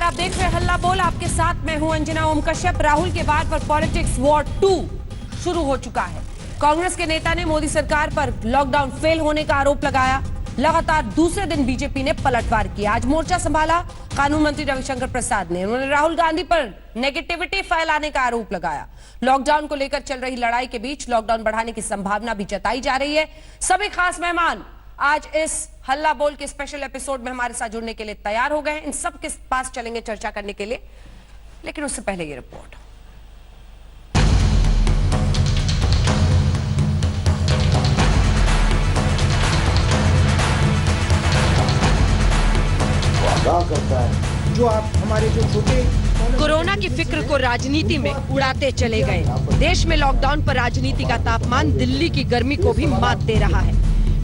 आप देख रहे हैं हल्ला बोल, आपके साथ मैं हूं अंजना ओम कश्यप। राहुल के बाद पर पॉलिटिक्स वॉर 2 शुरू हो चुका है। कांग्रेस के नेता ने मोदी सरकार पर लॉकडाउन फेल होने का आरोप लगाया। लगातार दूसरे दिन बीजेपी ने पलटवार किया। आज मोर्चा संभाला कानून मंत्री रविशंकर प्रसाद ने। उन्होंने राहुल गांधी पर नेगेटिविटी फैलाने का आरोप लगाया। लॉकडाउन को लेकर चल रही लड़ाई के बीच लॉकडाउन बढ़ाने की संभावना भी जताई जा रही है। सभी खास मेहमान आज इस हल्ला बोल के स्पेशल एपिसोड में हमारे साथ जुड़ने के लिए तैयार हो गए हैं। इन सब के पास चलेंगे चर्चा करने के लिए, लेकिन उससे पहले ये रिपोर्ट। करता है जो आप हमारे जो छोटे कोरोना की फिक्र को राजनीति में उड़ाते चले गए। देश में लॉकडाउन पर राजनीति का तापमान दिल्ली की गर्मी को भी मात दे रहा है।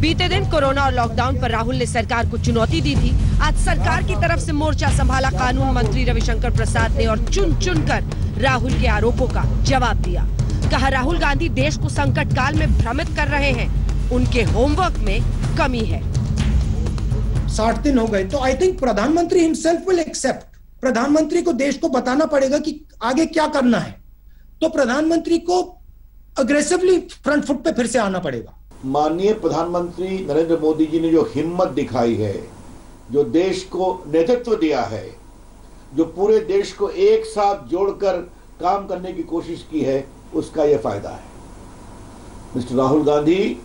बीते दिन कोरोना और लॉकडाउन पर राहुल ने सरकार को चुनौती दी थी। आज सरकार की तरफ से मोर्चा संभाला कानून मंत्री रविशंकर प्रसाद ने और चुन चुन कर राहुल के आरोपों का जवाब दिया। कहा राहुल गांधी देश को संकट काल में भ्रमित कर रहे हैं, उनके होमवर्क में कमी है। 60 दिन हो गए तो आई थिंक प्रधानमंत्री हिमसेल्फ विल एक्सेप्ट। प्रधानमंत्री को देश को बताना पड़ेगा कि आगे क्या करना है, तो प्रधानमंत्री को अग्रेसिवली फ्रंट फुट पे फिर से आना पड़ेगा। माननीय प्रधानमंत्री नरेंद्र मोदी जी ने जो हिम्मत दिखाई है, जो देश को नेतृत्व दिया है, जो पूरे देश को एक साथ जोड़कर काम करने की कोशिश की है, उसका यह फायदा है। Mister Rahul Gandhi,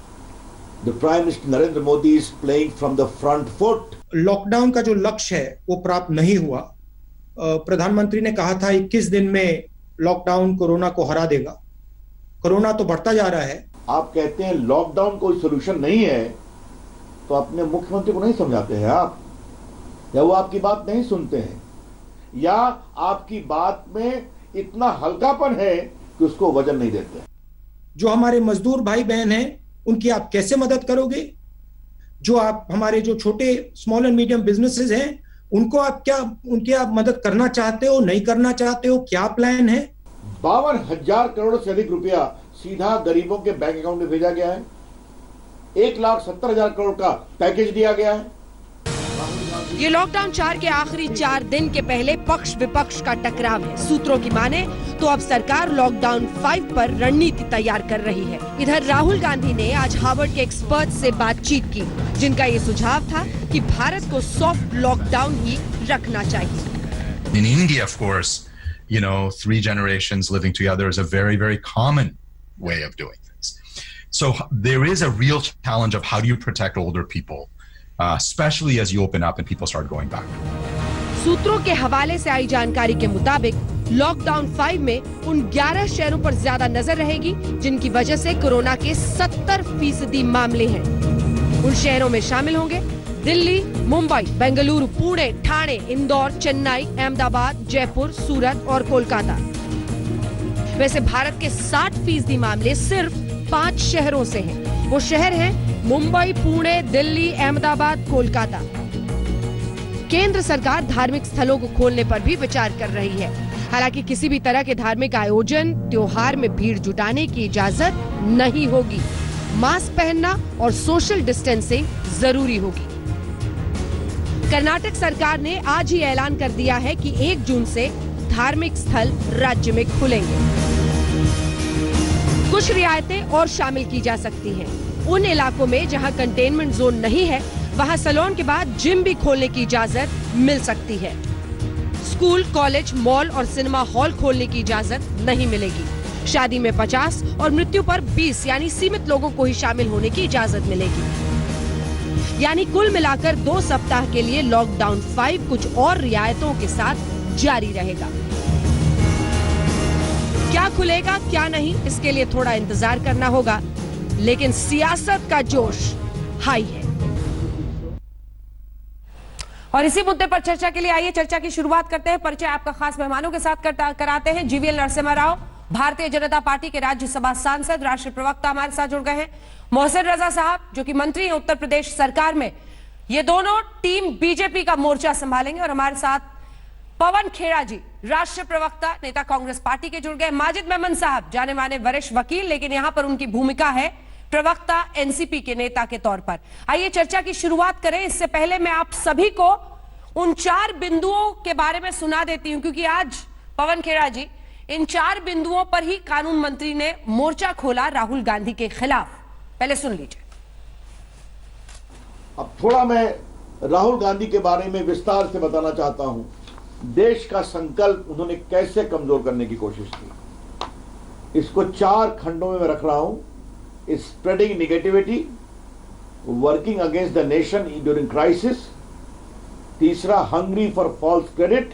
the prime minister Narendra Modi is playing from the front foot. Lockdown का जो लक्ष्य है वो प्राप्त नहीं हुआ। प्रधानमंत्री ने कहा था 21 दिन में लॉकडाउन कोरोना को हरा देगा। कोरोना तो बढ़ता जा रहा है। आप कहते हैं लॉकडाउन कोई सोल्यूशन नहीं है, तो अपने मुख्यमंत्री को नहीं समझाते हैं आप, या वो आपकी बात नहीं सुनते हैं, या आपकी बात में इतना हल्कापन है कि उसको वजन नहीं देते। जो हमारे मजदूर भाई बहन हैं उनकी आप कैसे मदद करोगे? जो आप हमारे जो छोटे स्मॉल एंड मीडियम बिजनेसेस हैं उनको उनकी आप मदद करना चाहते हो, नहीं करना चाहते हो? क्या प्लान है? 52,000 करोड़ से अधिक रुपया सीधा गरीबों के बैंक अकाउंट में भेजा गया है। 1,70,000 करोड़ का पैकेज दिया गया है। ये लॉकडाउन 4 के आखिरी 4 दिन के पहले पक्ष विपक्ष का टकराव है। सूत्रों की माने तो अब सरकार लॉकडाउन 5 पर रणनीति तैयार कर रही है। इधर राहुल गांधी ने आज हार्वर्ड के एक्सपर्ट से बातचीत की, जिनका ये सुझाव था कि भारत को सॉफ्ट लॉकडाउन ही रखना चाहिए। In India, of course, you know, 3 generations living together is a very, very common way of doing things. So there is a real challenge of how do you protect older people, especially as you open up and people start going back. सूत्रों के हवाले से आई जानकारी के मुताबिक lockdown 5 में उन 11 शहरों पर ज्यादा नजर रहेगी जिनकी वजह से कोरोना के 70% मामले हैं। उन शहरों में शामिल होंगे दिल्ली, मुंबई, बेंगलुरु, पुणे, ठाणे, इंदौर, चेन्नई, अहमदाबाद, जयपुर, सूरत और कोलकाता। वैसे भारत के 60% मामले सिर्फ 5 शहरों से हैं। वो शहर हैं मुंबई, पुणे, दिल्ली, अहमदाबाद, कोलकाता। केंद्र सरकार धार्मिक स्थलों को खोलने पर भी विचार कर रही है। हालांकि किसी भी तरह के धार्मिक आयोजन, त्योहार में भीड़ जुटाने की इजाजत नहीं होगी। मास्क पहनना और सोशल डिस्टेंसिंग जरूरी होगी। कर्नाटक सरकार ने आज ही ऐलान कर दिया है कि 1 जून से धार्मिक स्थल राज्य में खुलेंगे। कुछ रियायतें और शामिल की जा सकती हैं। उन इलाकों में जहां कंटेनमेंट जोन नहीं है, वहां सैलून के बाद जिम भी खोलने की इजाजत मिल सकती है। स्कूल, कॉलेज, मॉल और सिनेमा हॉल खोलने की इजाजत नहीं मिलेगी। शादी में 50 और मृत्यु पर 20 यानी सीमित लोगों को ही शामिल होने की इजाजत मिलेगी। यानी कुल मिलाकर 2 सप्ताह के लिए लॉकडाउन 5 कुछ और रियायतों के साथ जारी रहेगा। क्या खुलेगा क्या नहीं, इसके लिए थोड़ा इंतजार करना होगा, लेकिन सियासत का जोश हाई है। और इसी मुद्दे पर चर्चा के लिए आइए चर्चा की शुरुआत करते हैं। परिचय आपका खास मेहमानों के साथ कराते हैं। जीवीएल नरसिम्हा राव, भारतीय जनता पार्टी के राज्यसभा सांसद, राष्ट्रीय प्रवक्ता हमारे साथ जुड़ गए हैं। मोहसिन रजा साहब, जो कि मंत्री हैं उत्तर प्रदेश सरकार में, ये दोनों टीम बीजेपी का मोर्चा संभालेंगे। और हमारे साथ पवन खेड़ा जी, राष्ट्रीय प्रवक्ता, नेता कांग्रेस पार्टी के जुड़ गए। माजिद मेमन साहब, जाने माने वरिष्ठ वकील, लेकिन यहां पर उनकी भूमिका है प्रवक्ता एनसीपी के नेता के तौर पर। आइए चर्चा की शुरुआत करें। इससे पहले मैं आप सभी को उन 4 बिंदुओं के बारे में सुना देती हूं, क्योंकि आज पवन खेड़ा जी इन 4 बिंदुओं पर ही कानून मंत्री ने मोर्चा खोला राहुल गांधी के खिलाफ। पहले सुन लीजिए। अब थोड़ा मैं राहुल गांधी के बारे में विस्तार से बताना चाहता हूं। देश का संकल्प उन्होंने कैसे कमजोर करने की कोशिश की, इसको 4 खंडों में मैं रख रहा हूं। Spreading negativity, working against the nation during crisis, तीसरा हंग्री फॉर फॉल्स क्रेडिट,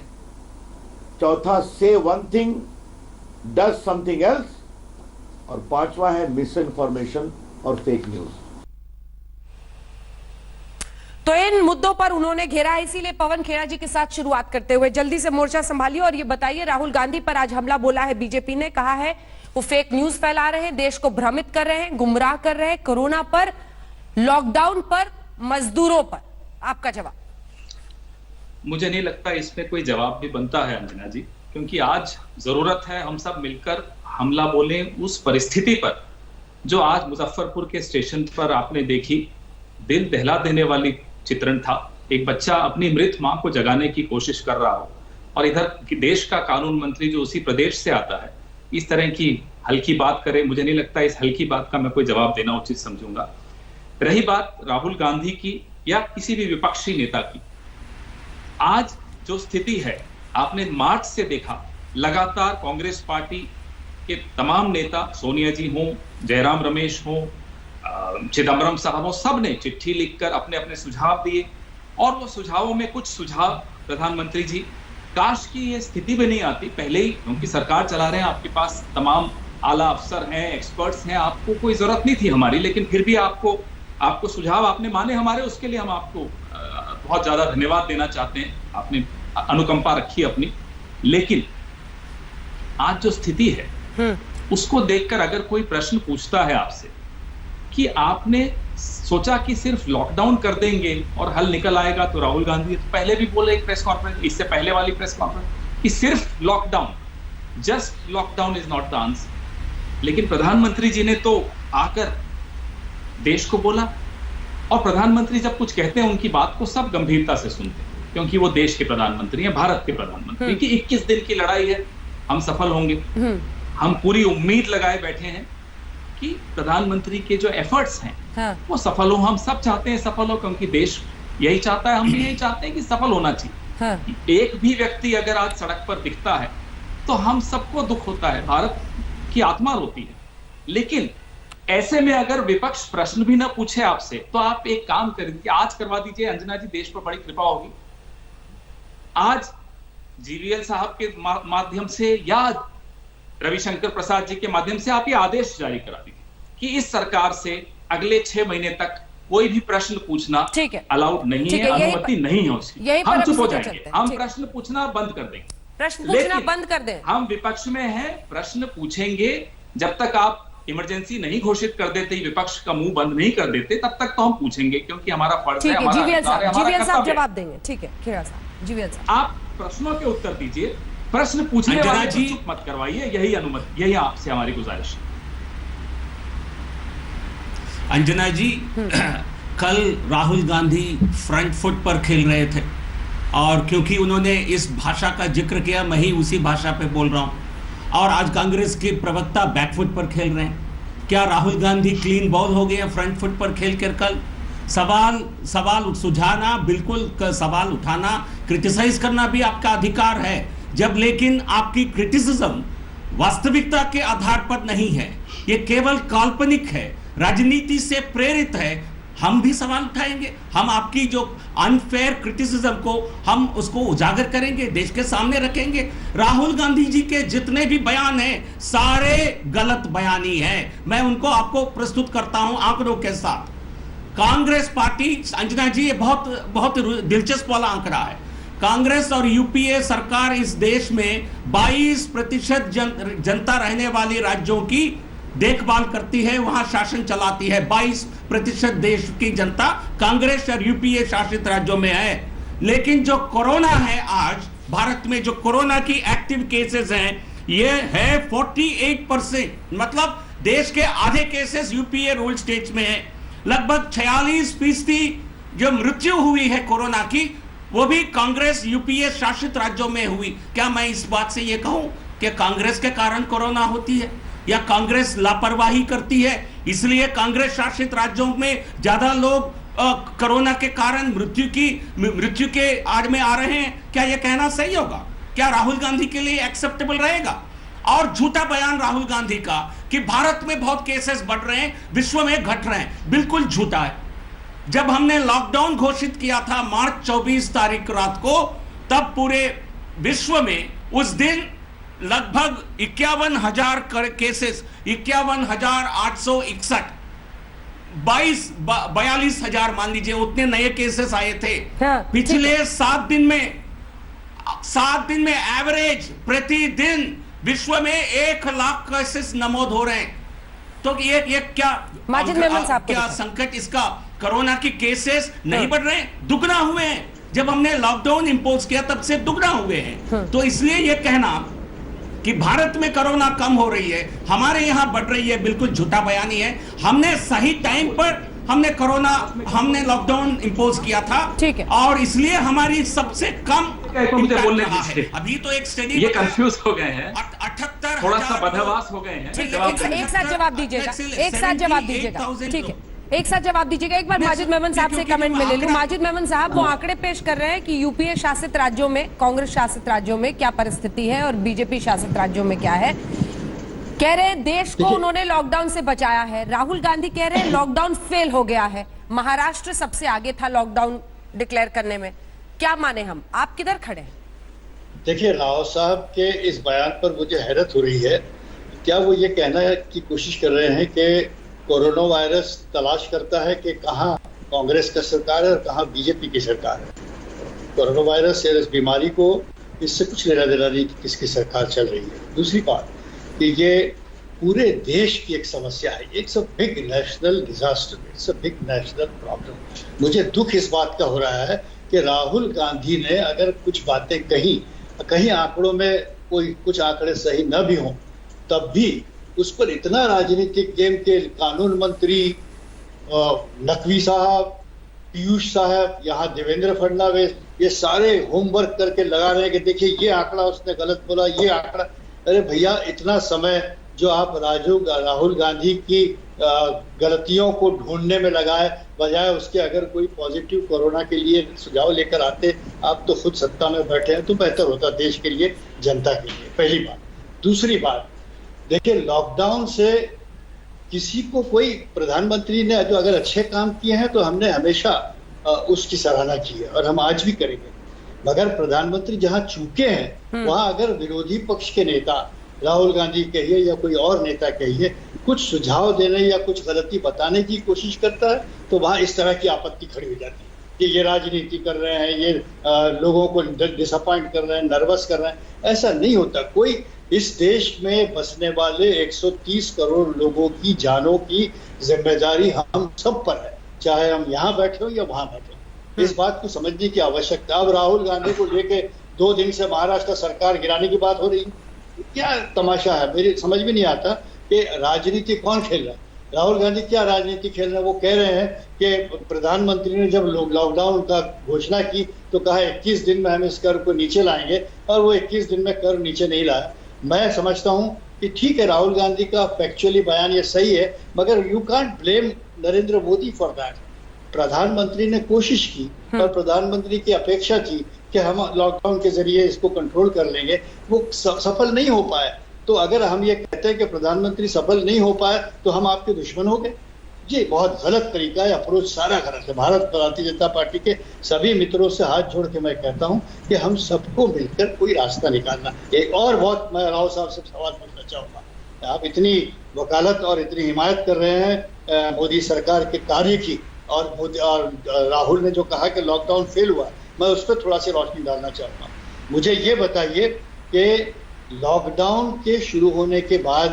चौथा से one thing does something else, और 5वां है मिस इन्फॉर्मेशन और फेक न्यूज। तो इन मुद्दों पर उन्होंने घेरा है, इसीलिए पवन खेड़ा जी के साथ शुरुआत करते हुए जल्दी से मोर्चा संभालिए और ये बताइए, राहुल गांधी पर आज हमला बोला है बीजेपी ने, कहा है वो फेक न्यूज फैला रहे हैं, देश को भ्रमित कर रहे हैं, गुमराह कर रहे हैं, कोरोना पर, लॉकडाउन पर, मजदूरों पर। आपका जवाब? मुझे नहीं लगता इसमें कोई जवाब भी बनता है अंजना जी, क्योंकि आज जरूरत है हम सब मिलकर हमला बोलें उस परिस्थिति पर जो आज मुजफ्फरपुर के स्टेशन पर आपने देखी। दिल दहला देने वाली चित्रण था। एक बच्चा अपनी मृत मां को जगाने की कोशिश कर रहा हो और इधर देश का कानून मंत्री जो उसी प्रदेश से आता है इस तरह की हल्की बात करे। मुझे नहीं लगता इस हल्की बात का मैं कोई जवाब देना उचित समझूंगा। रही बात राहुल गांधी की या किसी भी विपक्षी नेता की, आज जो स्थिति है आपने मार्च से देखा, लगातार कांग्रेस पार्टी के तमाम नेता, सोनिया जी हों, जयराम रमेश हों, चिदम्बरम साहब, सब ने चिट्ठी लिखकर अपने अपने सुझाव दिए और वो सुझावों में कुछ सुझाव प्रधानमंत्री जी, काश की ये स्थिति भी नहीं आती पहले ही, क्योंकि सरकार चला रहे हैं, आपके पास तमाम आला अफसर हैं, एक्सपर्ट्स हैं, आपको कोई जरूरत नहीं थी हमारी, लेकिन फिर भी आपको सुझाव आपने माने हमारे, उसके लिए हम आपको बहुत ज्यादा धन्यवाद देना चाहते हैं। आपने अनुकंपा रखी अपनी। लेकिन आज जो स्थिति है उसको देखकर अगर कोई प्रश्न पूछता है आपसे कि आपने सोचा कि सिर्फ लॉकडाउन कर देंगे और हल निकल आएगा, तो राहुल गांधी पहले भी बोले एक प्रेस कॉन्फ्रेंस, इससे पहले वाली प्रेस कॉन्फ्रेंस, कि सिर्फ lockdown, just lockdown is not the answer. लेकिन प्रधानमंत्री जी ने तो आकर देश को बोला, और प्रधानमंत्री जब कुछ कहते हैं उनकी बात को सब गंभीरता से सुनते हैं, क्योंकि वो देश के प्रधानमंत्री हैं, भारत के प्रधानमंत्री, कि 21 दिन की लड़ाई है, हम सफल होंगे। हम पूरी उम्मीद लगाए बैठे हैं कि प्रधानमंत्री के जो एफर्ट्स हैं वो सफल हो। हम सब चाहते हैं सफल हो, क्योंकि देश यही चाहता है, हम भी यही चाहते हैं कि सफल होना चाहिए। एक भी व्यक्ति अगर आज सड़क पर दिखता है तो हम सबको दुख होता है, भारत की आत्मा रोती है। लेकिन ऐसे में अगर विपक्ष प्रश्न भी ना पूछे आपसे, तो आप एक काम करिए, आज करवा दीजिए अंजना जी, देश पर बड़ी कृपा होगी। आज जीवीएल साहब के माध्यम से या रविशंकर प्रसाद जी के माध्यम से आप ये आदेश जारी करा दीजिए कि इस सरकार से अगले 6 महीने तक कोई भी प्रश्न पूछना अलाउड नहीं है, अनुमति नहीं है उसकी। हम चुप हो जाएंगे, हम प्रश्न पूछना बंद कर देंगे, प्रश्न पूछना बंद कर दें। हम विपक्ष में हैं, प्रश्न पूछेंगे जब तक आप इमरजेंसी नहीं घोषित कर देते, विपक्ष का मुंह बंद नहीं कर देते, तब तक तो हम पूछेंगे, क्योंकि हमारा फर्ज है, हमारा अधिकार है, जीवीएल साहब जवाब देंगे। ठीक है खेड़ा साहब, जीवीएल साहब आप प्रश्नों के उत्तर दीजिए, प्रश्न पूछने वाले को चुप मत करवाइए, यही अनुमति, यही आपसे हमारी गुजारिश है। अंजना जी, कल राहुल गांधी फ्रंट फुट पर खेल रहे थे, और क्योंकि उन्होंने इस भाषा का जिक्र किया, मैं ही उसी भाषा पे बोल रहा हूं। और आज कांग्रेस के प्रवक्ता बैकफुट पर खेल रहे हैं। क्या राहुल गांधी क्लीन बॉल हो गए फ्रंट फुट पर खेल कर? कल सवाल सुझाना, बिल्कुल सवाल उठाना, क्रिटिसाइज करना भी आपका अधिकार है, जब लेकिन आपकी क्रिटिसिज्म वास्तविकता के आधार पर नहीं है, ये केवल काल्पनिक है, राजनीति से प्रेरित है। हम भी सवाल उठाएंगे, हम आपकी जो अनफेयर क्रिटिसिज्म को हम उसको उजागर करेंगे, देश के सामने रखेंगे। राहुल गांधी जी के जितने भी बयान हैं सारे गलत बयानी हैं, मैं उनको आपको प्रस्तुत करता हूं आंकड़ों के साथ। कांग्रेस पार्टी, अंजना जी, ये बहुत दिलचस्प वाला आंकड़ा है। कांग्रेस और यूपीए सरकार इस देश में 22% जनता रहने वाले राज्यों की देखभाल करती है, वहां शासन चलाती है। 22% देश की जनता कांग्रेस और यूपीए शासित राज्यों में है। लेकिन जो कोरोना है आज भारत में, जो कोरोना की एक्टिव केसेस हैं, ये है 48%, मतलब देश के आधे केसेस यूपीए रूल स्टेट्स में है। लगभग 46% जो मृत्यु हुई है कोरोना की, वो भी कांग्रेस यूपीए शासित राज्यों में हुई। क्या मैं इस बात से ये कहूं कि कांग्रेस के कारण कोरोना होती है या कांग्रेस लापरवाही करती है इसलिए कांग्रेस शासित राज्यों में ज्यादा लोग कोरोना के कारण मृत्यु के आड़ में आ रहे हैं? क्या यह कहना सही होगा? क्या राहुल गांधी के लिए एक्सेप्टेबल रहेगा? और झूठा बयान राहुल गांधी का कि भारत में बहुत केसेस बढ़ रहे हैं, विश्व में घट रहे हैं, बिल्कुल झूठा है। जब हमने लॉकडाउन घोषित किया था मार्च 24 तारीख रात को, तब पूरे विश्व में उस दिन लगभग 51,000 केसेस, 51,861, 42,000 मान लीजिए उतने नए केसेस आए थे। पिछले 7 दिन में एवरेज प्रतिदिन विश्व में 1 लाख केसेस नमूद हो रहे हैं। तो ये क्या माजिद मेमन साहब क्या संकट इसका? कोरोना की केसेस नहीं बढ़ रहे हैं, दुगना हुए हैं। जब हमने लॉकडाउन इंपोज किया तब से दुगना हुए हैं। तो इसलिए ये कहना कि भारत में कोरोना कम हो रही है, हमारे यहां बढ़ रही है, बिल्कुल झूठा बयानी है। हमने सही टाइम पर हमने लॉकडाउन इंपोज किया था, ठीक है, और इसलिए हमारी सबसे कम मुझे बोलने दीजिए। अभी तो एक स्टडी ये कंफ्यूज हो गए हैं, 78 थोड़ा सा बदहवास हो गए हैं। एक साथ जवाब दीजिएगा, एक साथ जवाब दीजिएगा, ठीक है, एक साथ जवाब दीजिएगा। एक बार माजिद मेमन साहब से कमेंट में ले लूं। माजिद मेमन साहब, वो आंकड़े पेश कर रहे हैं कि यूपीए शासित राज्यों में, कांग्रेस शासित राज्यों में क्या परिस्थिति है और बीजेपी शासित राज्यों में क्या है। कह रहे हैं देश को उन्होंने लॉकडाउन से बचाया है। राहुल गांधी कह रहे हैं लॉकडाउन फेल हो गया है। महाराष्ट्र सबसे आगे था लॉकडाउन डिक्लेयर करने में। क्या माने हम? आप किधर खड़े हैं? देखिए, राव साहब के इस बयान पर मुझे हैरत हो रही है। क्या वो ये कहना की कोशिश कर रहे हैं कि कोरोना वायरस तलाश करता है कि कहाँ कांग्रेस का सरकार है और कहाँ बीजेपी की सरकार है? कोरोना वायरस या इस बीमारी को इससे कुछ लेना देना नहीं कि किसकी सरकार चल रही है। दूसरी बात कि ये पूरे देश की एक समस्या है। It's a big national disaster, it's a big national problem. मुझे दुख इस बात का हो रहा है कि राहुल गांधी ने अगर कुछ बातें कहीं आंकड़ों में कोई कुछ आंकड़े सही न भी हों, तब भी उस पर इतना राजनीतिक गेम के कानून मंत्री नकवी साहब, पीयूष साहब, यहाँ देवेंद्र फडणवीस, ये सारे होमवर्क करके लगा रहे हैं कि देखिए ये आंकड़ा उसने गलत बोला, ये आंकड़ा। अरे भैया, इतना समय जो आप राहुल गांधी की गलतियों को ढूंढने में लगाए, बजाय उसके अगर कोई पॉजिटिव कोरोना के लिए सुझाव लेकर आते, आप तो खुद सत्ता में बैठे हैं, तो बेहतर होता देश के लिए, जनता के लिए। पहली बात। दूसरी बात, देखिए, लॉकडाउन से किसी को कोई प्रधानमंत्री ने जो अगर अच्छे काम किए हैं तो हमने हमेशा उसकी सराहना की है और हम आज भी करेंगे। मगर प्रधानमंत्री जहां चूके हैं वहां अगर विरोधी पक्ष के नेता, राहुल गांधी कहिए या कोई और नेता कहिए, कुछ सुझाव देने या कुछ गलती बताने की कोशिश करता है तो वहां इस तरह की आपत्ति खड़ी हो जाती है कि ये राजनीति कर रहे हैं, ये लोगों को डिसअपॉइंट कर रहे हैं, नर्वस कर रहे हैं। ऐसा नहीं होता। कोई इस देश में बसने वाले 130 करोड़ लोगों की जानों की जिम्मेदारी हम सब पर है, चाहे हम यहाँ बैठे हो या वहां बैठे हो। इस बात को समझने की आवश्यकता। अब राहुल गांधी को लेके 2 दिन से महाराष्ट्र सरकार गिराने की बात हो रही है। क्या तमाशा है? मेरी समझ में नहीं आता कि राजनीति कौन खेल रहा है। राहुल गांधी क्या राजनीति खेल रहे हैं? वो कह रहे हैं कि प्रधानमंत्री ने जब लॉकडाउन का घोषणा की तो कहा 21 दिन में हम इस कर को नीचे लाएंगे, और वो 21 दिन में कर नीचे नहीं लाया। मैं समझता हूं कि ठीक है, राहुल गांधी का फैक्चुअली बयान ये सही है, मगर you can't blame Narendra Modi for that. प्रधानमंत्री ने कोशिश की और प्रधानमंत्री की अपेक्षा थी कि हम लॉकडाउन के जरिए इसको कंट्रोल कर लेंगे, वो सफल नहीं हो पाए। तो अगर हम ये कहते हैं कि प्रधानमंत्री सफल नहीं हो पाए तो हम आपके दुश्मन हो गए, ये बहुत गलत तरीका है। अप्रोच सारा गलत है। भारतीय जनता पार्टी के सभी मित्रों से हाथ जोड़ के मैं कहता हूं कि हम सबको मिलकर कोई रास्ता निकालना। एक और बहुत मैं राव साहब से सवाल पूछना चाहूंगा। आप इतनी वकालत और इतनी हिमायत कर रहे हैं मोदी सरकार के कार्य की, और राहुल ने जो कहा कि लॉकडाउन फेल हुआ, मैं उस पर थोड़ा सी रोशनी डालना चाहता हूँ। मुझे ये बताइए कि लॉकडाउन के शुरू होने के बाद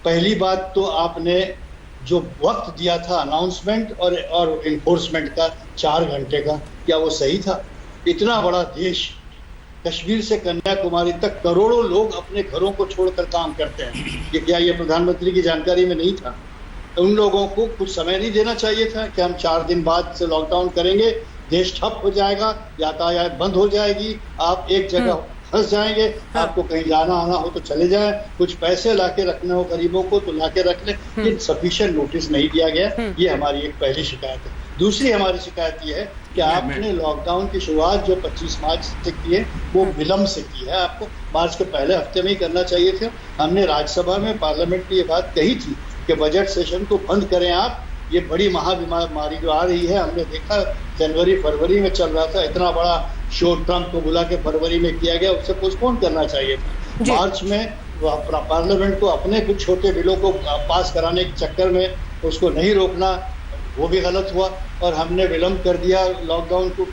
पहली बात तो आपने जो वक्त दिया था अनाउंसमेंट और इन्फोर्समेंट का 4 घंटे का, क्या वो सही था? इतना बड़ा देश, कश्मीर से कन्याकुमारी तक करोड़ों लोग अपने घरों को छोड़कर काम करते हैं। ये क्या ये प्रधानमंत्री की जानकारी में नहीं था? उन लोगों को कुछ समय नहीं देना चाहिए था कि हम 4 दिन बाद से लॉकडाउन करेंगे देश ठप हो जाएगा, यातायात बंद हो जाएगी, आप एक जगह फंस जाएंगे। आपको कहीं जाना आना हो तो चले जाएं, कुछ पैसे लाके रखने हो गरीबों को तो लाके रख लें। ये सफिशिएंट नोटिस नहीं दिया गया, ये हमारी एक पहली शिकायत है। दूसरी हमारी शिकायत ये है कि आपने लॉकडाउन की शुरुआत जो 25 मार्च से की है वो विलम्ब से की है। आपको मार्च के पहले हफ्ते में ही करना चाहिए था। हमने राज्यसभा में पार्लियामेंट में ये बात कही थी कि बजट सेशन को बंद करें आप, ये बड़ी महाबीमारी जो आ रही है, हमने देखा जनवरी फरवरी में चल रहा था, इतना बड़ा शो ट्रम्प को बुला के फरवरी में किया गया, उससे पोस्टपोन करना चाहिए था। मार्च में पार्लियामेंट को अपने कुछ छोटे बिलों को पास कराने के चक्कर में उसको नहीं रोकना, वो भी गलत हुआ और हमने विलम्ब कर दिया लॉकडाउन को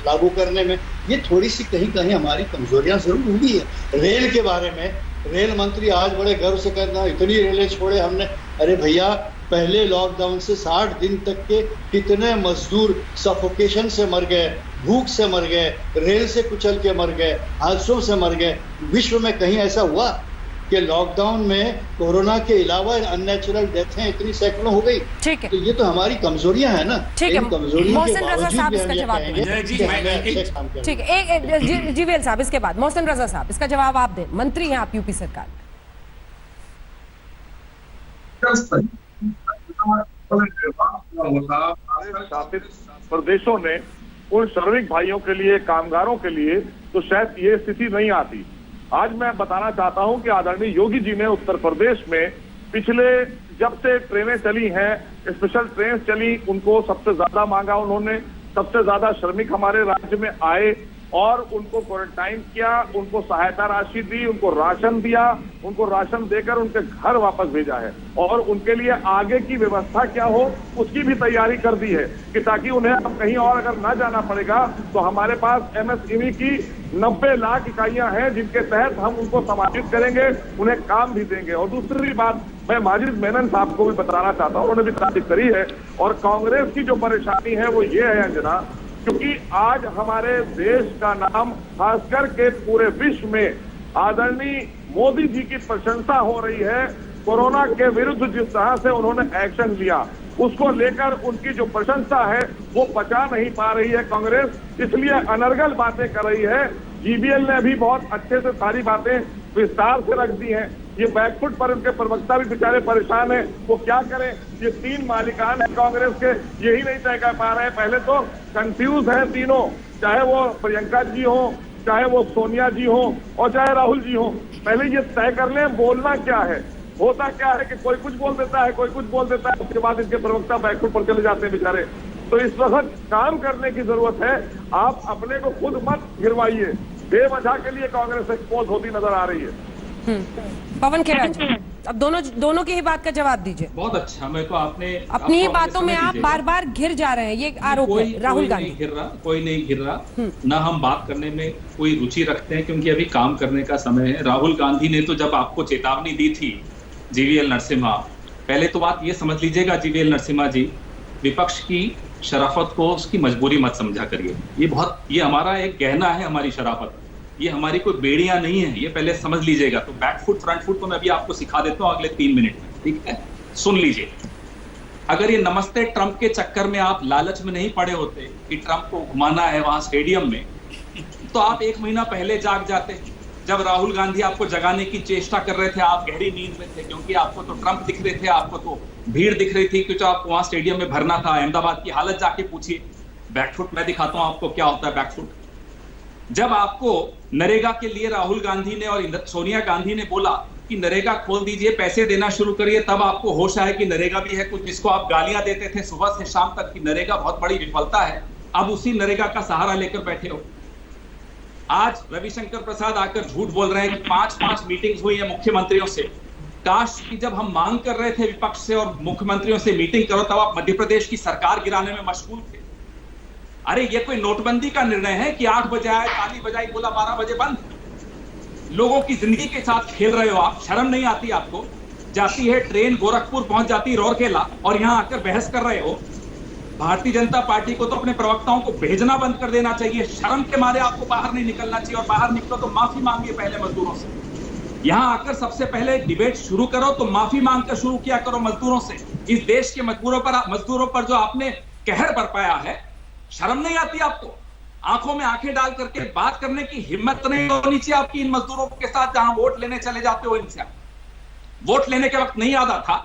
लागू करने में। ये थोड़ी सी कहीं कहीं हमारी कमजोरियां जरूर हुई है। रेल के बारे में रेल मंत्री आज बड़े गर्व से कहना इतनी रेलें छोड़े हमने। अरे भैया, पहले लॉकडाउन से 60 दिन तक के कितने मजदूर सफोकेशन से मर गए, भूख से मर गए, रेल से कुचल के मर गए, हादसों से मर गए। विश्व में कहीं ऐसा हुआ कि लॉकडाउन में कोरोना के अलावा अननेचुरल डेथें इतनी सैकड़ों हो गई? ठीक है, तो ये तो हमारी कमजोरियां हैं ना। ठीक है, कमजोरियों के मोहसिन रजा साहब इसका जवाब दें। ठीक है, जीवीएल साहब इसके बाद मोहसिन रजा साहब इसका जवाब आप दें। मंत्री हैं आप यूपी सरकार। शासित प्रदेशों ने उन श्रमिक भाइयों के लिए, कामगारों के लिए तो शायद ये स्थिति नहीं आती। आज मैं बताना चाहता हूं कि आदरणीय योगी जी ने उत्तर प्रदेश में पिछले जब से ट्रेनें चली हैं, स्पेशल ट्रेन चली, उनको सबसे ज्यादा मांगा उन्होंने, सबसे ज्यादा श्रमिक हमारे राज्य में आए और उनको क्वारंटाइन किया, उनको सहायता राशि दी, उनको राशन दिया, उनको राशन देकर उनके घर वापस भेजा है और उनके लिए आगे की व्यवस्था क्या हो उसकी भी तैयारी कर दी है कि ताकि उन्हें अब कहीं और अगर ना जाना पड़ेगा तो हमारे पास एमएसएमई की 90 लाख इकाइयां हैं जिनके तहत हम उनको समाजित करेंगे, उन्हें काम भी देंगे। और दूसरी बात मैं माजिद मेनन साहब को भी बताना चाहता हूँ, उन्होंने भी तारीफ करी है। और कांग्रेस की जो परेशानी है वो ये है अंजना, क्योंकि आज हमारे देश का नाम खासकर के पूरे विश्व में आदरणीय मोदी जी की प्रशंसा हो रही है। कोरोना के विरुद्ध जिस तरह से उन्होंने एक्शन लिया उसको लेकर उनकी जो प्रशंसा है वो पचा नहीं पा रही है कांग्रेस, इसलिए अनर्गल बातें कर रही है। जीबीएल ने भी बहुत अच्छे से सारी बातें विस्तार से रख दी हैं। ये बैकफुट पर उनके प्रवक्ता भी बेचारे परेशान हैं, वो क्या करें। ये 3 मालिकान है कांग्रेस के, यही नहीं तय कर पा रहे हैं। पहले तो कंफ्यूज है तीनों, चाहे वो प्रियंका जी हो, चाहे वो सोनिया जी हो और चाहे राहुल जी हो। पहले ये तय कर लें बोलना क्या है। होता क्या है कि कोई कुछ बोल देता है, कोई कुछ बोल देता है, उसके बाद इनके प्रवक्ता बैकफुट पर चले जाते हैं बेचारे। तो इस वक्त काम करने की जरूरत है। आप अपने को खुद मत गिरवाइए, बेवजह के लिए कांग्रेस एक्सपोज होती नजर आ रही है। पवन खेड़ा जी, अब दोनों की ही बात का जवाब दीजिए। बहुत अच्छा, मेरे को आपने अपनी ही बातों में आप बार-बार घिर जा रहे हैं, ये आरोप है राहुल गांधी। कोई नहीं घिर रहा, ना हम बात करने में कोई रुचि रखते हैं क्योंकि अभी काम करने का समय है। राहुल गांधी ने तो जब आपको चेतावनी दी थी जीवीएल नरसिम्हा, पहले तो बात ये समझ लीजिएगा जीवीएल नरसिम्हा जी, विपक्ष की शराफत को उसकी मजबूरी मत समझा करिए। ये हमारा एक गहना है, हमारी शराफत, ये हमारी कोई बेड़ियां नहीं है, ये पहले समझ लीजिएगा। तो बैकफुट फ्रंट फुट तो मैं अभी आपको सिखा देता हूं अगले 3 मिनट में, ठीक है? सुन लीजिए। अगर ये नमस्ते ट्रंप के चक्कर में आप लालच में नहीं पड़े होते कि ट्रंप को घुमाना है वहां स्टेडियम में, तो आप 1 महीना पहले जाग जाते। जब राहुल गांधी आपको जगाने की चेष्टा कर रहे थे, आप गहरी नींद में थे क्योंकि आपको तो ट्रंप दिख रहे थे, आपको तो भीड़ दिख रही थी क्योंकि आपको वहां स्टेडियम में भरना था। अहमदाबाद की हालत जाके पूछिए। बैकफुट मैं दिखाता हूं आपको क्या होता है बैकफुट। जब आपको नरेगा के लिए राहुल गांधी ने और सोनिया गांधी ने बोला कि नरेगा खोल दीजिए, पैसे देना शुरू करिए, तब आपको होश आया कि नरेगा भी है कुछ, जिसको आप गालियां देते थे सुबह से शाम तक कि नरेगा बहुत बड़ी विफलता है, अब उसी नरेगा का सहारा लेकर बैठे हो। आज रविशंकर प्रसाद आकर झूठ बोल रहे हैं कि 5 मीटिंग्स हुई है मुख्यमंत्रियों से। काश कि जब हम मांग कर रहे थे विपक्ष से और मुख्यमंत्रियों से मीटिंग करो, तब आप मध्य प्रदेश की सरकार गिराने में मशगूल थे। अरे ये कोई नोटबंदी का निर्णय है कि 8 बजे आए, ताली बजाई, बोला 12 बजे बंद। लोगों की जिंदगी के साथ खेल रहे हो आप, शर्म नहीं आती आपको? जाती है ट्रेन गोरखपुर पहुंच जाती राउरकेला और यहां आकर बहस कर रहे हो। भारतीय जनता पार्टी को तो अपने प्रवक्ताओं को भेजना बंद कर देना चाहिए। शर्म के मारे आपको बाहर नहीं निकलना चाहिए, और बाहर निकलो तो माफी मांगिए पहले मजदूरों से। यहां आकर सबसे पहले डिबेट शुरू करो तो माफी मांगकर शुरू किया करो मजदूरों से। इस देश के मजदूरों पर जो आपने कहर बरपाया है, शर्म नहीं आती आपको? आंखों में आंखें डाल करके बात करने की हिम्मत नहीं होनी चाहिए आपकी इन मजदूरों के साथ, जहां वोट लेने चले जाते हो इनसे। वोट लेने के वक्त नहीं आदा था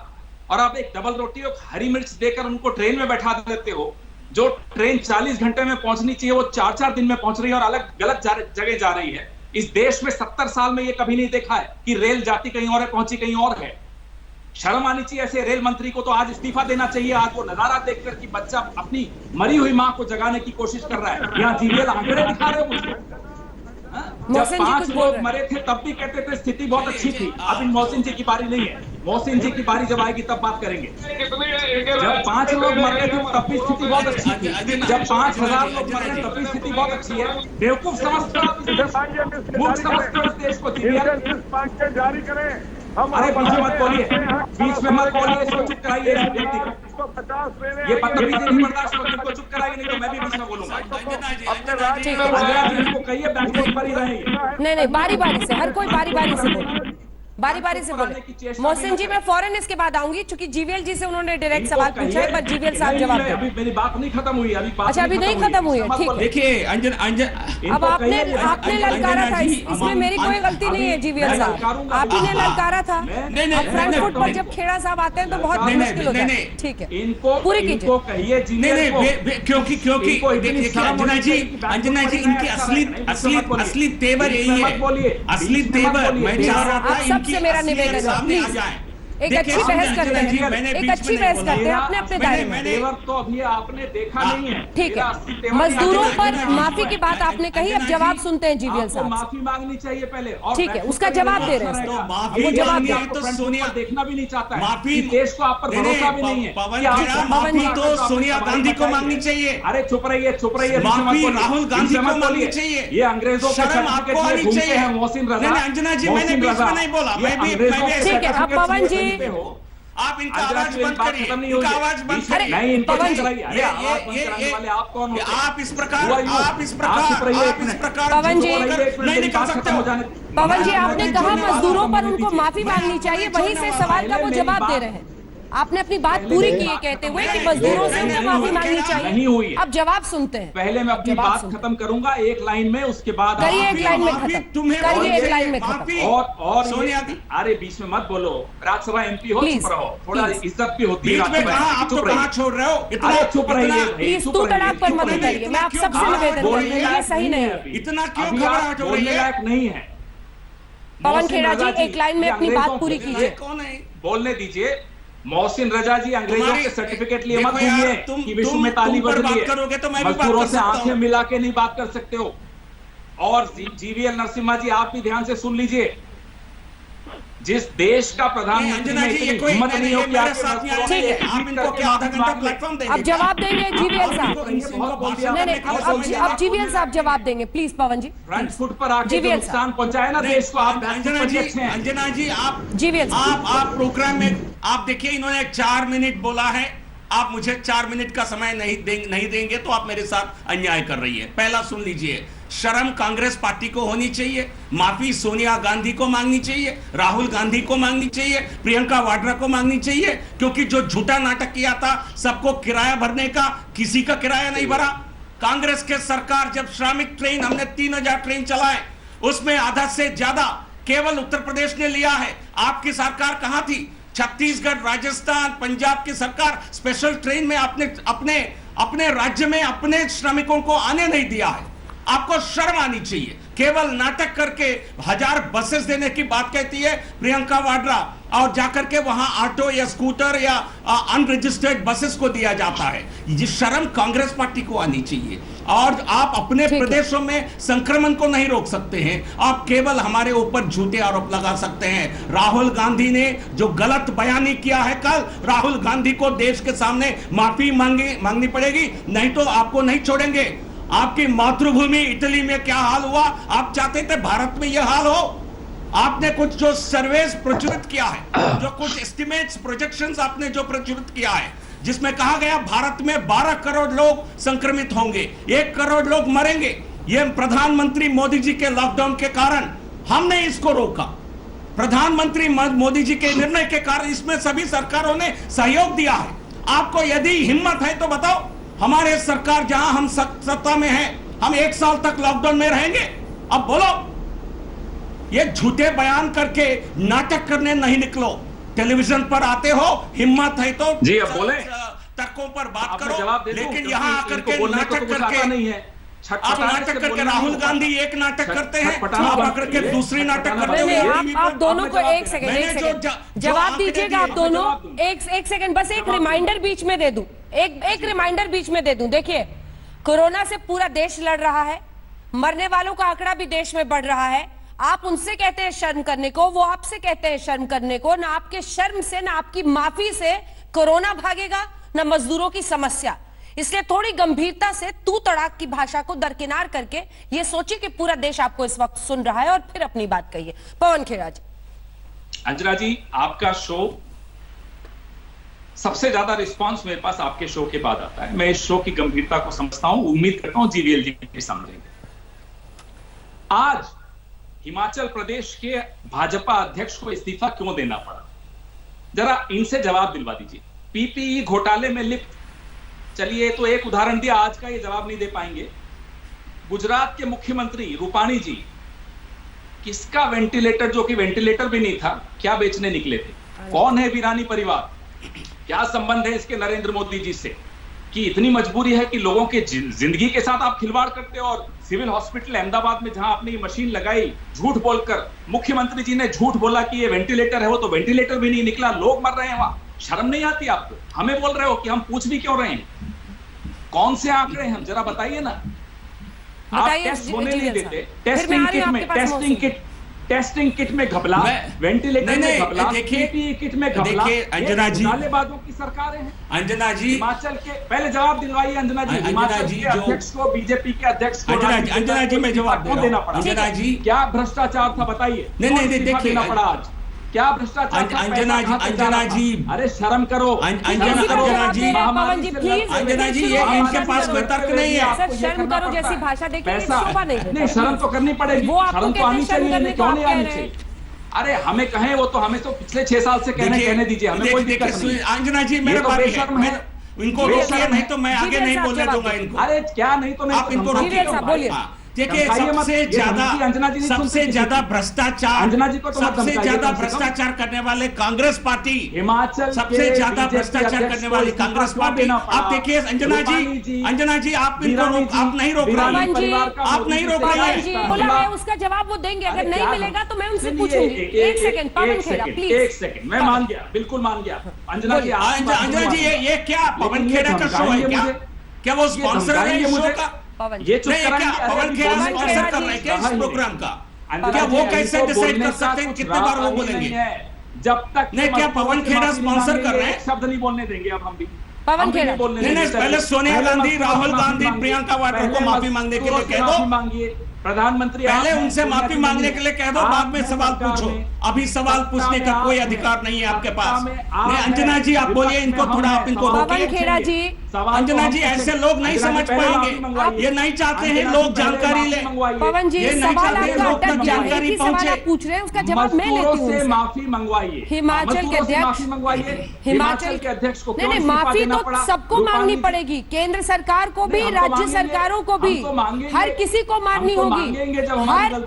और आप एक डबल रोटी और हरी मिर्च देकर उनको ट्रेन में बैठा देते हो। जो ट्रेन 40 घंटे में पहुंचनी चाहिए वो 4-4 दिन में पहुंच रही है और अलग गलत जगह जा रही है। इस देश में 70 साल में ये कभी नहीं देखा है कि रेल जाती कहीं और है, पहुंची कहीं और है। शर्म आनी चाहिए ऐसे रेल मंत्री को। तो आज इस्तीफा देना चाहिए। आज वो नजारा देखकर कि बच्चा अपनी मरी हुई मां को जगाने की कोशिश कर रहा है। यहाँ जीवीएल आंकड़े दिखा रहे हो मुझे। जब 5 लोग मरे थे तब भी कहते थे स्थिति बहुत अच्छी थी। अब इन मोहसिन जी की बारी नहीं है। मोहसिन जी की बारी जब आएगी तब बात करेंगे। जब 5 लोग मर रहे थे तब भी स्थिति बहुत अच्छी थी। जब 5000 लोग मर रहे तब भी स्थिति बहुत अच्छी है। बेवकूफ समझते हो आप, मूर्ख समझते हो इस देश को। जीवीएल जारी करें। अरे बीच में मत बोलिए, बीच में मत बोलिए, इसको चुप कराइए। ये बदतमीजी नहीं बर्दाश्त होती, इनको चुप कराइए, नहीं तो मैं भी बीच में बोलूंगा। अंजना जी इनको कहिए बैठक पर ही रहेंगे। नहीं, बारी बारी से, हर कोई बारी बारी से बोले, बारी बारी से बोले। मोहसिन जी मैं फौरन इसके बाद आऊंगी, क्योंकि जीवीएल जी से उन्होंने डायरेक्ट सवाल पूछा है, पर जीवीएल साहब जवाब दें। अभी मेरी बात नहीं खत्म हुई। अच्छा, अभी नहीं खत्म हुई है, ठीक है। देखिए अब आपने ललकारा था, इसमें मेरी कोई गलती नहीं है जीवीएल साहब, आप ही ने ललकारा था। फ्रैंकफर्ट पर जब खेड़ा साहब आते हैं तो बहुत मुश्किल होता है। ठीक है, इनको पूरी कीजिए। क्योंकि अंजना जी इनकी असली तेवर यही है। असली तेवर मैं चाह रहा था सबसे मेरा निवेदन है, प्लीज एक अच्छी बहस करते हैं, एक अच्छी बहस करते हैं अपने अपने दायरे में। तेवर तो अभी आपने देखा नहीं है। ठीक है, मजदूरों पर माफी की बात आपने कही, अब जवाब सुनते हैं जीवीएल साहब। माफी मांगनी चाहिए पहले। ठीक है, उसका जवाब दे रहे हैं। वो जवाब तो सोनिया देखना भी नहीं चाहता है। माफी देश को आप पर भरोसा भी नहीं है। माफी तो सोनिया गांधी को मांगनी चाहिए। अरे चुप रहिए, चुप रहिए। माफी राहुल गांधी को मांगनी चाहिए। ये अंग्रेजों के आपको आनी चाहिए। मोहसिन रजा, अंजना जी मैंने बीच में नहीं बोला, मैं भी ठीक है। अब पवन जी आप इनका आवाज बंद करिए, इनका आवाज बंद करिए। नहीं, पवन जी आप कौन होते हैं? आप इस प्रकार पवन जी नहीं निकल सकते हो। पवन जी आपने कहा मजदूरों पर उनको माफी मांगनी चाहिए, वहीं से सवाल का वो जवाब दे रहे हैं। आपने अपनी बात पूरी की है कहते हुए कि मजदूरों से उनको माफी मांगनी चाहिए। नहीं हुई है। अब जवाब सुनते हैं। पहले मैं अपनी बात खत्म करूंगा एक लाइन में, उसके बाद करिए एक लाइन में खत्म, करिए एक लाइन में खत्म। और सोनिया, अरे बीच में मत बोलो। राज्यसभा एमपी हो, चुप रहो। थोड़ा इज्जत भी होती है। आप तो कहां छोड़ रहे हो? इतना चुप रहिए, प्लीज तू तड़ाक पर मत करिए। मैं आप सबसे निवेदन कर रही हूँ, ये सही नहीं है। इतना क्यों घबराहट हो रही है? नहीं है। पवन खेड़ा जी एक लाइन में अपनी बात पूरी कीजिए। कौन है? बोलने दीजिए। मोहसिन रजा जी अंग्रेजों के सर्टिफिकेट लिए मत घूमिए कि विश्व में ताली बज रही है। करोगे तो मैं मजदूरों से आंखें मिला के नहीं बात कर सकते हो। और जीवीएल नरसिम्हा जी आप भी ध्यान से सुन लीजिए। जिस देश का प्रधानमंत्री में इतनी हिम्मत नहीं हो कि आप इनको क्या आधा घंटा प्लेटफॉर्म देंगे? अब जवाब देंगे जीवीएल साहब। नहीं, अब जीवीएल साहब जवाब देंगे, प्लीज पवन जी। फ्रंट पर आके नुकसान पहुंचाया ना देश को। आप अंजना जी आप जीवीएल आप प्रोग्राम में आप देखिए, इन्होंने 4 मिनट बोला है। आप मुझे 4 मिनट का समय नहीं देंगे तो आप मेरे साथ अन्याय कर रही है। पहला सुन लीजिए, शर्म कांग्रेस पार्टी को होनी चाहिए। माफी सोनिया गांधी को मांगनी चाहिए, राहुल गांधी को मांगनी चाहिए, प्रियंका वाड्रा को मांगनी चाहिए। क्योंकि जो झूठा नाटक किया था सबको किराया भरने का, किसी का किराया नहीं भरा। कांग्रेस के सरकार जब श्रमिक ट्रेन, हमने 3000 ट्रेन चलाए, उसमें आधा से ज्यादा केवल उत्तर प्रदेश ने लिया है। आपकी सरकार कहां थी? छत्तीसगढ़, राजस्थान, पंजाब की सरकार स्पेशल ट्रेन में अपने राज्य में अपने श्रमिकों को आने नहीं दिया है। आपको शर्म आनी चाहिए। केवल नाटक करके 1000 बसेस देने की बात कहती है प्रियंका वाड्रा, और जाकर के वहां ऑटो या स्कूटर या अनरजिस्टर्ड बसेस को दिया जाता है। ये शर्म कांग्रेस पार्टी को आनी चाहिए। और आप अपने प्रदेशों में संक्रमण को नहीं रोक सकते हैं, आप केवल हमारे ऊपर झूठे आरोप लगा सकते हैं। राहुल गांधी ने जो गलत बयानी किया है कल, राहुल गांधी को देश के सामने माफी मांगनी पड़ेगी, नहीं तो आपको नहीं छोड़ेंगे। आपकी मातृभूमि इटली में क्या हाल हुआ, आप चाहते थे भारत में यह हाल हो? आपने कुछ जो सर्वेस प्रचुरित किया है, जो कुछ एस्टिमेट्स, प्रोजेक्शंस आपने जो प्रचुरित किया है, जिसमें कहा गया भारत में 12 करोड़ लोग संक्रमित होंगे, 1 करोड़ लोग मरेंगे। यह प्रधानमंत्री मोदी जी के लॉकडाउन के कारण हमने इसको रोका। प्रधानमंत्री मोदी जी के निर्णय के कारण इसमें सभी सरकारों ने सहयोग दिया है। आपको यदि हिम्मत है तो बताओ, हमारे सरकार जहां हम सत्ता में है, हम 1 साल तक लॉकडाउन में रहेंगे। अब बोलो, ये झूठे बयान करके नाटक करने नहीं निकलो। टेलीविजन पर आते हो, हिम्मत है तो जी अब बोले, तर्कों पर बात करो, करो, लेकिन यहाँ आकर के नाटक करके नहीं है। आप नाटक करके, राहुल गांधी एक नाटक करते हैं, आप आकर के दूसरी नाटक करते हैं। आप दोनों को एक सेकंड जवाब दीजिएगा। आप दोनों एक सेकंड, बस एक रिमाइंडर बीच में दे दूं, एक रिमाइंडर बीच में दे दूं। देखिए, कोरोना से पूरा देश लड़ रहा है, मरने वालों का आंकड़ा भी देश में बढ़ रहा है। आप उनसे कहते हैं शर्म करने को, वो आपसे कहते हैं शर्म करने को। ना आपके शर्म से, ना आपकी माफी से कोरोना भागेगा, ना मजदूरों की समस्या। इसलिए थोड़ी गंभीरता से तू तड़ाक की भाषा को दरकिनार करके ये सोचिए कि पूरा देश आपको इस वक्त सुन रहा है और फिर अपनी बात कहिए। पवन खेड़ा जी। अंजना जी, आपका शो सबसे ज्यादा रिस्पांस मेरे पास आपके शो के बाद आता है। मैं इस शो की गंभीरता को समझता हूं, उम्मीद करता हूं जीवीएल जी भी समझेंगे। आज हिमाचल प्रदेश के भाजपा अध्यक्ष को इस्तीफा क्यों देना पड़ा, जरा इनसे जवाब दिलवा दीजिए। पीपीई घोटाले में लिप्त, चलिए तो एक उदाहरण दिया, आज का ये जवाब नहीं दे पाएंगे। गुजरात के मुख्यमंत्री रूपाणी जी, किसका वेंटिलेटर, जो कि वेंटिलेटर भी नहीं था, क्या बेचने निकले थे? कौन है वीरानी परिवार? क्या संबंध है इसके नरेंद्र मोदी जी से कि इतनी मजबूरी है कि लोगों के जिंदगी के साथ आप खिलवाड़ करते हो? और सिविल हॉस्पिटल अहमदाबाद में जहां आपने ये मशीन लगाई, झूठ बोलकर मुख्यमंत्री जी ने झूठ बोला कि ये वेंटिलेटर है, वो तो वेंटिलेटर भी नहीं निकला, लोग मर रहे हैं वहां। शर्म नहीं आती आपको? हमें बोल रहे हो कि हम पूछ भी क्यों रहे हैं? कौन से आंकड़े हैं, जरा बताइए ना। आप टेस्ट होने नहीं देते, टेस्टिंग किट में घपला, वेंटिलेटर में घपला, पीपीई किट में घपला। अंजना जी, नालेबाजों की सरकारें हैं। अंजना जी, हिमाचल के, पहले जवाब दिलवाइए अंजना जी। हिमाचल के अध्यक्ष को, बीजेपी के अध्यक्ष को, अंजना जी मैं जवाब देना पड़ा? अंजना जी, क्या भ्रष्टाचार था बताइए? नहीं देखिए, पड़ा आज क्या भ्रष्टाचार? अंजना जी, अरे शर्म करो। अंजना जी, ये इनके पास कोई तर्क नहीं है। सर, शर्म करो जैसी भाषा देखिए, शोभा नहीं। शर्म तो करनी पड़ेगी, शर्म तो आनी चाहिए, क्यों नहीं आनी चाहिए? अरे हमें कहें, वो तो हमें तो पिछले 6 साल से कहने दीजिए, हमें कोई दिक्कत नहीं। अंजना जी, मेरे बेशर्म है, इनको रोकिए, नहीं तो मैं आगे नहीं बोलने दूंगा इनको। अरे क्या नहीं तो नहीं, आप इनको रोकिए। देखिए, सबसे ज्यादा भ्रष्टाचार, सबसे ज्यादा भ्रष्टाचार करने वाले कांग्रेस पार्टी, हिमाचल सबसे ज्यादा भ्रष्टाचार करने वाली कांग्रेस पार्टी। आप देखिए अंजना जी, आप इनको आप नहीं रोक रहे हैं, आप नहीं रोक रहे हैं। बोला है, उसका जवाब वो देंगे, अगर नहीं मिलेगा तो मैं उनसे पूछूंगी। एक सेकंड, पवन खेड़ा प्लीज। एक सेकंड, मैं मान गया, बिल्कुल मान गया। अंजना जी, ये क्या पवन खेड़ा का शो है? क्या वो स्पॉन्सर है इस शो का? ये पवन खेड़ा स्पॉन्सर कर रहे हैं क्या इस प्रोग्राम का? क्या वो कैसे डिसाइड कर सकते हैं कितने बार वो बोलेंगे? जब तक नहीं, क्या पवन खेड़ा स्पॉन्सर कर रहे हैं? शब्द नहीं बोलने देंगे अब हम भी। पवन खेड़ा नहीं, पहले सोनिया गांधी, राहुल गांधी, प्रियंका वाड्रा को माफी मांगने के लिए कह दो। मांगिए प्रधानमंत्री, पहले उनसे माफी मांगने के लिए कह दो, बाद में सवाल पूछो। अभी सवाल पूछने का कोई अधिकार नहीं है आपके पास। नहीं, अंजना जी आप बोलिए इनको, थोड़ा आप इनको पवन खेड़ा जी, अंजना जी, ऐसे लोग नहीं समझ पाएंगे। ये नहीं चाहते हैं लोग जानकारी ले। पवन जी, सवाल आपका अटक गया है। एक ही सवाल आप पूछ रहे हैं, उसका जवाब मैं लेती हूँ। से माफी मंगवाइए, हिमाचल के अध्यक्ष, हिमाचल के अध्यक्ष को। नहीं, माफी तो सबको मांगनी पड़ेगी, केंद्र सरकार को भी, राज्य सरकारों को भी, हर किसी को मांगनी होगी,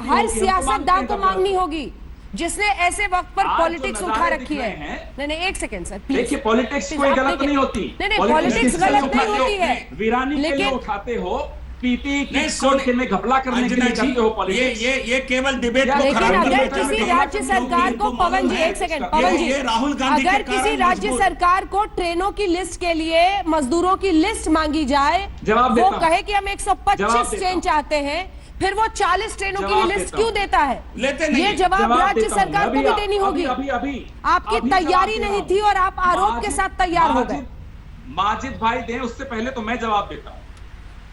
हर सियासतदान को मांगनी होगी जिसने ऐसे वक्त पर पॉलिटिक्स उठा रखी है। नहीं, एक सेकंड सर प्लीज। देखिए, पॉलिटिक्स कोई गलत नहीं होती। नहीं, पॉलिटिक्स गलत नहीं होती है। वीरानी के लिए उठाते हो, पीपीई में घपला करने के लिए करते हो पॉलिटिक्स। ये केवल डिबेट को खराब लेकिन अगर किसी राज्य सरकार को, पवन जी एक सेकंड, पवन जी, राहुल गांधी, अगर किसी राज्य सरकार को ट्रेनों की लिस्ट के लिए मजदूरों की लिस्ट मांगी जाए, वो कहे कि हम 125 ट्रेन चाहते हैं, फिर वो 40 ट्रेनों की लिस्ट क्यों देता है? ये जवाब राज्य सरकार को भी देनी होगी। आपकी तैयारी नहीं थी और आप आरोप के साथ तैयार हो गए। माजिद भाई दें, उससे पहले तो मैं जवाब देता हूँ।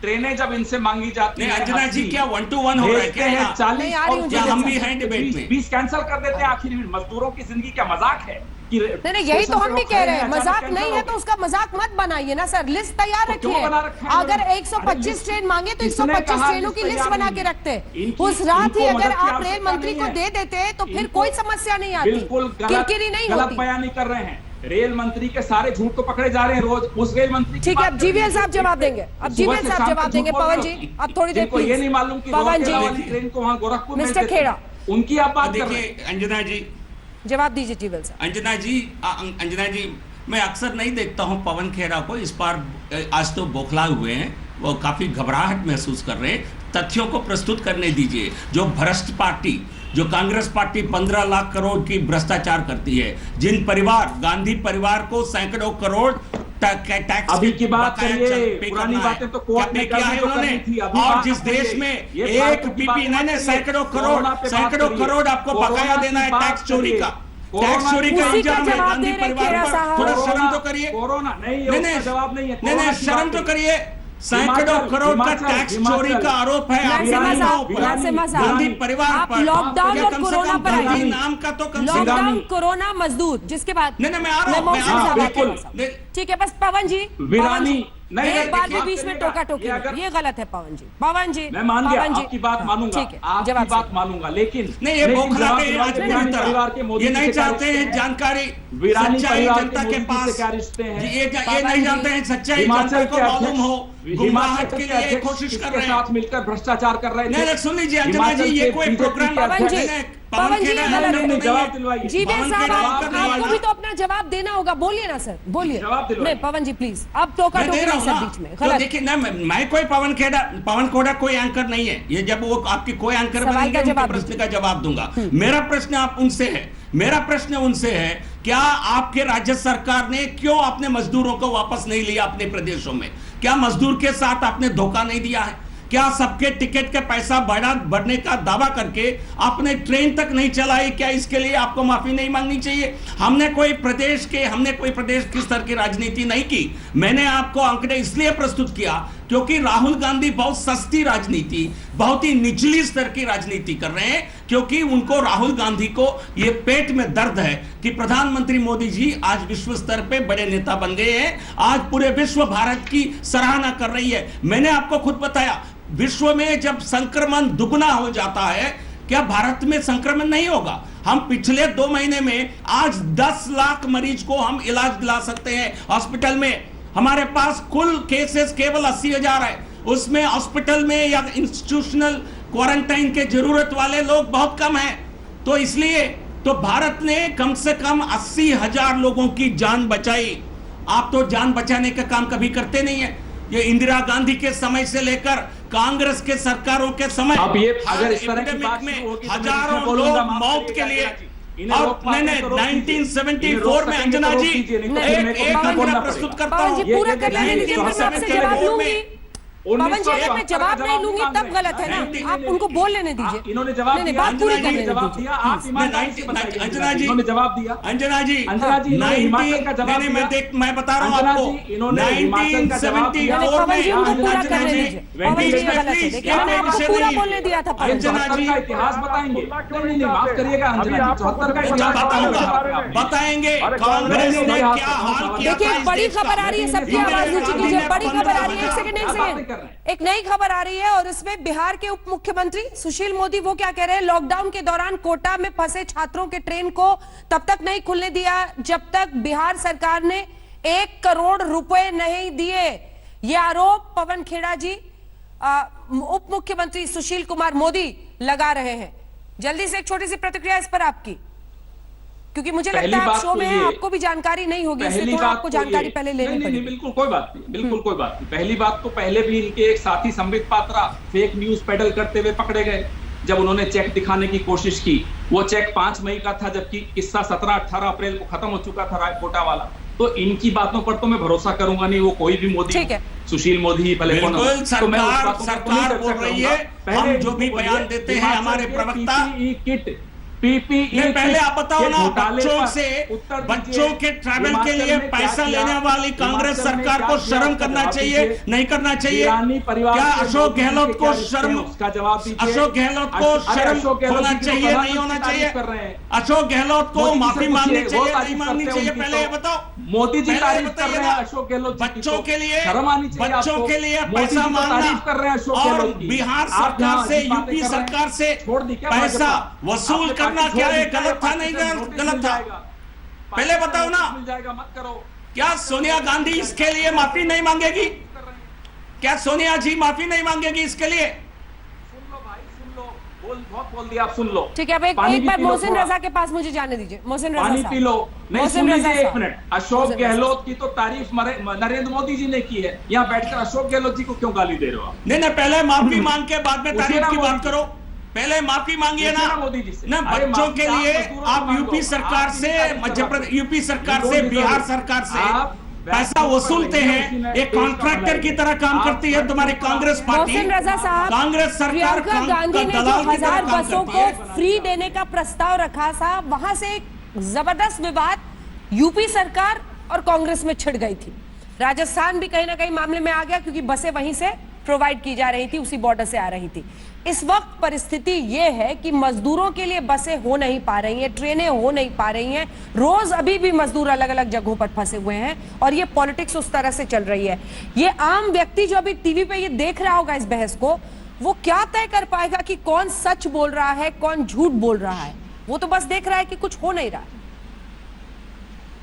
ट्रेनें जब इनसे मांगी जाती है, अंजना जी, क्या 1 to 1 हो रहा है क्या? 40 क्या हम भी हैं डिबेट में? 20 कैंसिल कर देते हैं आखिर में। मजदूरों की जिंदगी क्या मजाक है? नहीं, यही तो हम भी कह रहे हैं, मजाक नहीं है तो उसका मजाक मत बनाइए ना सर। लिस्ट तैयार रखिए। अगर 125 ट्रेन मांगे तो 125 ट्रेनों की लिस्ट बना के रखते। उस रात ही अगर आप रेल मंत्री को दे देते तो फिर कोई समस्या नहीं आती, किरकिरी नहीं होती। गलत बयानी कर रहे हैं। रेल मंत्री के सारे झूठ तो पकड़े जा रहे हैं रोज। उस रेल मंत्री ठीक है, अब जीवीएल साहब जवाब देंगे, अब जीवीएल साहब जवाब देंगे। पवन जी अब थोड़ी देर ये नहीं मालूम कि पवन जी, ट्रेन को वहां गोरखपुर में मिस्टर खेड़ा, उनकी आप बात कर रहे हैं। देखिए अंजना जी, जवाब दीजिए जीवीएल साहब। अंजना जी मैं अक्सर नहीं देखता हूं पवन खेड़ा को, इस बार आज तो बौखलाए हुए हैं, वो काफी घबराहट महसूस कर रहे हैं। तथ्यों को प्रस्तुत करने दीजिए। जो भ्रष्ट पार्टी, जो कांग्रेस पार्टी 15 लाख करोड़ की भ्रष्टाचार करती है, जिन परिवार, गांधी परिवार को सैकड़ों करोड़ टैक्स अभी की बात करिए, पुरानी बातें तो कोर्ट में किया है उन्होंने। और जिस देश में एक पीपी ने सैकड़ों करोड़ आपको बकाया देना है टैक्स चोरी का, टैक्स चोरी का इल्जाम है गांधी परिवार पर। थोड़ा शर्म तो करिए। कोरोना नहीं, जवाब नहीं है। नहीं शर्म तो करिए। सैकड़ों करोड़ का टैक्स चोरी का आरोप है गांधी परिवार पर। लॉकडाउन और कोरोना पर आइए। नाम का तो कम से लॉकडाउन, कोरोना, मजदूर, जिसके बाद नहीं मैं आ रहा हूँ। ठीक है, बस पवन जी नहीं, एक बार भी बीच में टोका टोकी, ये गलत है पवन जी। पवन जी मैं मान गया, आपकी बात मानूंगा, ठीक है, आपकी बात मानूंगा, लेकिन नहीं ये बौखला के आज पूरी तरह ये नहीं चाहते हैं जानकारी, सच्चाई जनता के पास, क्या रिश्ते हैं ये नहीं जानते हैं सच्चाई जनता को मालूम हो, गुमराहट के लिए कोशिश कर रहे हैं, साथ मिलकर भ्रष्टाचार कर रहे थे। नहीं सुन लीजिए अंजना जी, ये कोई प्रोग्राम पवन जी जवाब दिलवाइए। जीवीएल साहब आपको भी तो अपना जवाब देना होगा, बोलिए ना सर, बोलिए। नहीं पवन जी प्लीज, अब टोका टोकी नहीं सर बीच में, गलत। देखिए ना मैं कोई पवन खेड़ा कोई एंकर नहीं है। ये जब वो आपकी कोई एंकर बनेंगे उनके प्रश्न का जवाब दूंगा। मेरा प्रश्न आप उनसे है, मेरा प्रश्न उनसे है, क्या आपके राज्य सरकार ने क्यों अपने मजदूरों को वापस नहीं लिया अपने प्रदेशों में? क्या मजदूर के साथ आपने धोखा नहीं दिया है? क्या सबके टिकट के पैसा बढ़ने का दावा करके आपने ट्रेन तक नहीं चलाई? क्या इसके लिए आपको माफी नहीं मांगनी चाहिए? हमने कोई प्रदेश की स्तर की राजनीति नहीं की। मैंने आपको आंकड़े इसलिए प्रस्तुत किया क्योंकि राहुल गांधी बहुत सस्ती राजनीति, बहुत ही निचली स्तर की राजनीति कर रहे हैं, क्योंकि उनको, राहुल गांधी को ये पेट में दर्द है कि प्रधानमंत्री मोदी जी आज विश्व स्तर पे बड़े नेता बन गए हैं। आज पूरे विश्व भारत की सराहना कर रही है। मैंने आपको खुद बताया, विश्व में जब संक्रमण दुगना हो जाता है, क्या भारत में संक्रमण नहीं होगा? हम पिछले 2 महीने में आज 10 लाख मरीज को हम इलाज दिला सकते हैं हॉस्पिटल में। हमारे पास कुल केसेस केवल 80,000 है, उसमें हॉस्पिटल में या इंस्टीट्यूशनल क्वारंटाइन के जरूरत वाले लोग बहुत कम हैं। तो इसलिए तो भारत ने कम से कम 80,000 लोगों की जान बचाई। आप तो जान बचाने का काम कभी करते नहीं है। ये इंदिरा गांधी के समय से लेकर कांग्रेस के सरकारों के समय, अब ये अगर इस तरह की बात में होगी तो हजारों लोग मौत के लिए, और मैंने 1974 में अंजना जी एक आंकड़ा प्रस्तुत करता हूँ, पूरा कर लेने दीजिए, मैं आपसे जवाब लूंगी। पवन जी अगर मैं जवाब नहीं लूंगी तब गलत है ना, आप उनको बोल लेने दीजिए। इन्होंने जवाब दिया, बात पूरी कर लेने जवाब दिया, आप ईमानदारी से बताइए। अंजना जी इन्होंने जवाब दिया, अंजना जी हिमाचल का जवाब दिया। मैं बता रहा हूँ आपको, 1974 में पूरा बोलने दिया था। अंजना जी का इतिहास बताएंगे? नहीं माफ करिएगा अंजना जी, 74 का इतिहास बताएंगे कांग्रेस ने क्या हाल किया। देखिए बड़ी खबर आ रही है, सबकी आवाज नीचे कीजिए। बड़ी खबर आ रही है, एक सेकंड एक नई खबर आ रही है, और इसमें बिहार के उप मुख्यमंत्री सुशील मोदी वो क्या कह रहे हैं, लॉकडाउन के दौरान कोटा में फंसे छात्रों के ट्रेन को तब तक नहीं खुलने दिया जब तक बिहार सरकार ने 1 करोड़ रुपए नहीं दिए। ये आरोप पवन खेड़ा जी, उप मुख्यमंत्री सुशील कुमार मोदी लगा रहे हैं। जल्दी से एक छोटी सी प्रतिक्रिया इस पर आपकी, क्योंकि मुझे लगता है आप शो में हैं, आपको भी जानकारी नहीं होगी, इसलिए थोड़ा आपको जानकारी पहले लेनी पड़ेगी। बिल्कुल कोई बात नहीं, बिल्कुल कोई बात नहीं। पहली बात तो पहले भी इनके एक साथी Sambit Patra fake news pedal करते हुए पकड़े गए जब उन्होंने चेक दिखाने की कोशिश की। वो चेक 5 मई का था, जबकि किस्सा 17-18 अप्रैल को खत्म हो चुका था कोटा वाला। तो इनकी बातों पर तो मैं भरोसा करूंगा नहीं, वो कोई भी मोदी, सुशील मोदी भले कौन हो। सरकार बोल रही है, हम जो भी बयान देते हैं हमारे प्रवक्ता किट पीपीई, पहले आप बताओ ना, बच्चों के ट्रैवल के लिए पैसा लेने वाली कांग्रेस सरकार को शर्म करना चाहिए, नहीं करना चाहिए? क्या अशोक गहलोत को शर्म, अशोक गहलोत को शर्म होना चाहिए, नहीं होना चाहिए? अशोक गहलोत को माफी मांगनी चाहिए, नहीं मांगनी चाहिए? पहले ये बताओ। मोदी जी तारीफ कर रहे हैं अशोक गहलोत, बच्चों के लिए शर्म आनी चाहिए, बच्चों के लिए पैसा मांगना कर रहे हैं अशोक और गहलोत की। बिहार सरकार से, यूपी सरकार से पैसा वसूल करना क्या है? गलत था? नहीं गलत था? पहले बताओ ना, मिल जाएगा, मत करो। क्या सोनिया गांधी इसके लिए माफी नहीं मांगेगी? क्या सोनिया जी माफी नहीं मांगेगी इसके लिए? सुन लो भाई, सुन लो, बहुत बोल दिया, आप सुन लो। ठीक है, अब एक बार मोहसिन रजा के पास मुझे जाने दीजिए। मोहसिन रजा पानी साहब, पी लो। नहीं, मोहसिन सुन रजा लीजिए एक साहब। मिनट। अशोक गहलोत की तो तारीफ नरेंद्र मोदी जी ने की है, यहाँ बैठकर अशोक गहलोत जी को क्यों गाली दे रहे हो आप? नहीं, पहले माफी मांग के बाद में तारीफ की बात करो। पहले माफी मांगिए ना मोदी जी से। ना, बच्चों के लिए आप यूपी सरकार से, मध्य प्रदेश, यूपी सरकार से, बिहार सरकार से पैसा वसूलते हैं। एक कॉन्ट्रैक्टर की तरह काम करती है तुम्हारी कांग्रेस पार्टी। मोहसिन रजा साहब, कांग्रेस सरकार प्रियंका गांधी ने जो दलाल की तरह 1000 काम बसों करती को है। फ्री देने का प्रस्ताव रखा था, वहां से एक जबरदस्त विवाद यूपी सरकार और कांग्रेस में छिड़ गई थी। राजस्थान भी कहीं ना कहीं मामले में आ गया, क्योंकि बसें वहीं से प्रोवाइड की जा रही थी, उसी बॉर्डर से आ रही थी। इस वक्त परिस्थिति यह है कि मजदूरों के लिए बसें हो नहीं पा रही हैं, ट्रेनें हो नहीं पा रही हैं, रोज अभी भी मजदूर अलग अलग जगहों पर फंसे हुए हैं, और ये पॉलिटिक्स उस तरह से चल रही है। ये आम व्यक्ति जो अभी टीवी पे ये देख रहा होगा इस बहस को, वो क्या तय कर पाएगा कि कौन सच बोल रहा है, कौन झूठ बोल रहा है? वो तो बस देख रहा है कि कुछ हो नहीं रहा।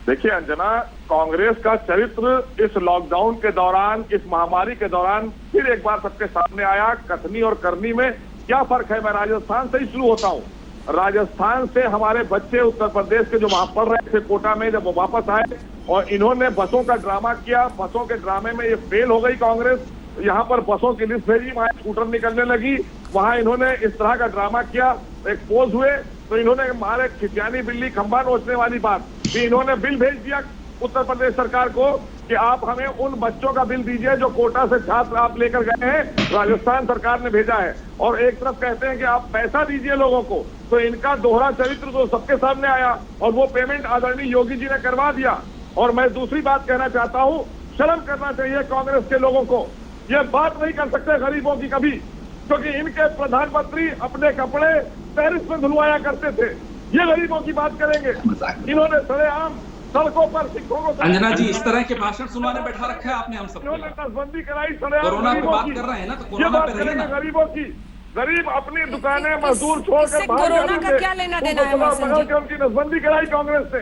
देखिए अंजना, कांग्रेस का चरित्र इस लॉकडाउन के दौरान, इस महामारी के दौरान फिर एक बार सबके सामने आया। कथनी और करनी में क्या फर्क है? मैं राजस्थान से ही शुरू होता हूँ। राजस्थान से हमारे बच्चे उत्तर प्रदेश के जो वहां पढ़ रहे थे कोटा में, जब वो वापस आए और इन्होंने बसों का ड्रामा किया, बसों के ड्रामे में ये फेल हो गई कांग्रेस। यहाँ पर बसों की लिस्ट भेजी, वहां स्कूटर निकलने लगी, वहां इन्होंने इस तरह का ड्रामा किया, एक्सपोज हुए, तो इन्होंने हमारे खिसियानी बिल्ली खंबा नोचने वाली बात भी इन्होंने बिल भेज दिया उत्तर प्रदेश सरकार को कि आप हमें उन बच्चों का बिल दीजिए जो कोटा से छात्र आप लेकर गए हैं। राजस्थान सरकार ने भेजा है। और एक तरफ कहते हैं कि आप पैसा दीजिए लोगों को, तो इनका दोहरा चरित्र तो सबके सामने आया, और वो पेमेंट आदरणीय योगी जी ने करवा दिया। और मैं दूसरी बात कहना चाहता हूँ, शर्म करना चाहिए कांग्रेस के लोगों को। ये बात नहीं कर सकते गरीबों की कभी, क्योंकि इनके प्रधानमंत्री अपने कपड़े पेरिस में धुलवाया करते थे। ये गरीबों की बात करेंगे? इन्होंने सरेआम सड़कों पर सिखों को, अंजना जी, इस तरह के भाषण सुनवाने बैठा रखा है आपने हम सबको। इन्होंने नसबंदी कराई सरेआम। कोरोना पे बात कर रहे हैं ना, तो कोरोना पे रहिए ना। गरीबों की, गरीब अपनी दुकानें मजदूर छोड़कर कोरोना का क्या लेना देना है? उनकी नसबंदी कराई कांग्रेस ने।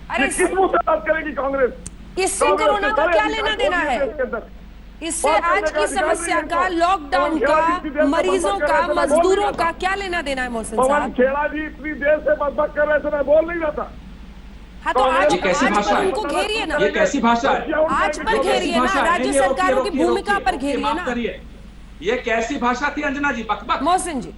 अरे किस मुंह से बात करेगी कांग्रेस? इससे कोरोना का क्या लेना देना है? इससे आज की समस्या का, लॉकडाउन का, मरीजों का, मजदूरों का क्या लेना देना है? मोहसिन पवन साहब, खेड़ा जी इतनी देर से बकबक कर रहे थे, मैं बोल नहीं रहा था। हाँ तो आज ये कैसी भाषा पर है? उनको घेरिए ना, ये कैसी भाषा है? आज पर घेरिए ना, राज्य सरकारों की भूमिका पर घेरिए माफ ना। करिए, ये कैसी भाषा थी अंजना जी? बकबक। मोहसिन जी,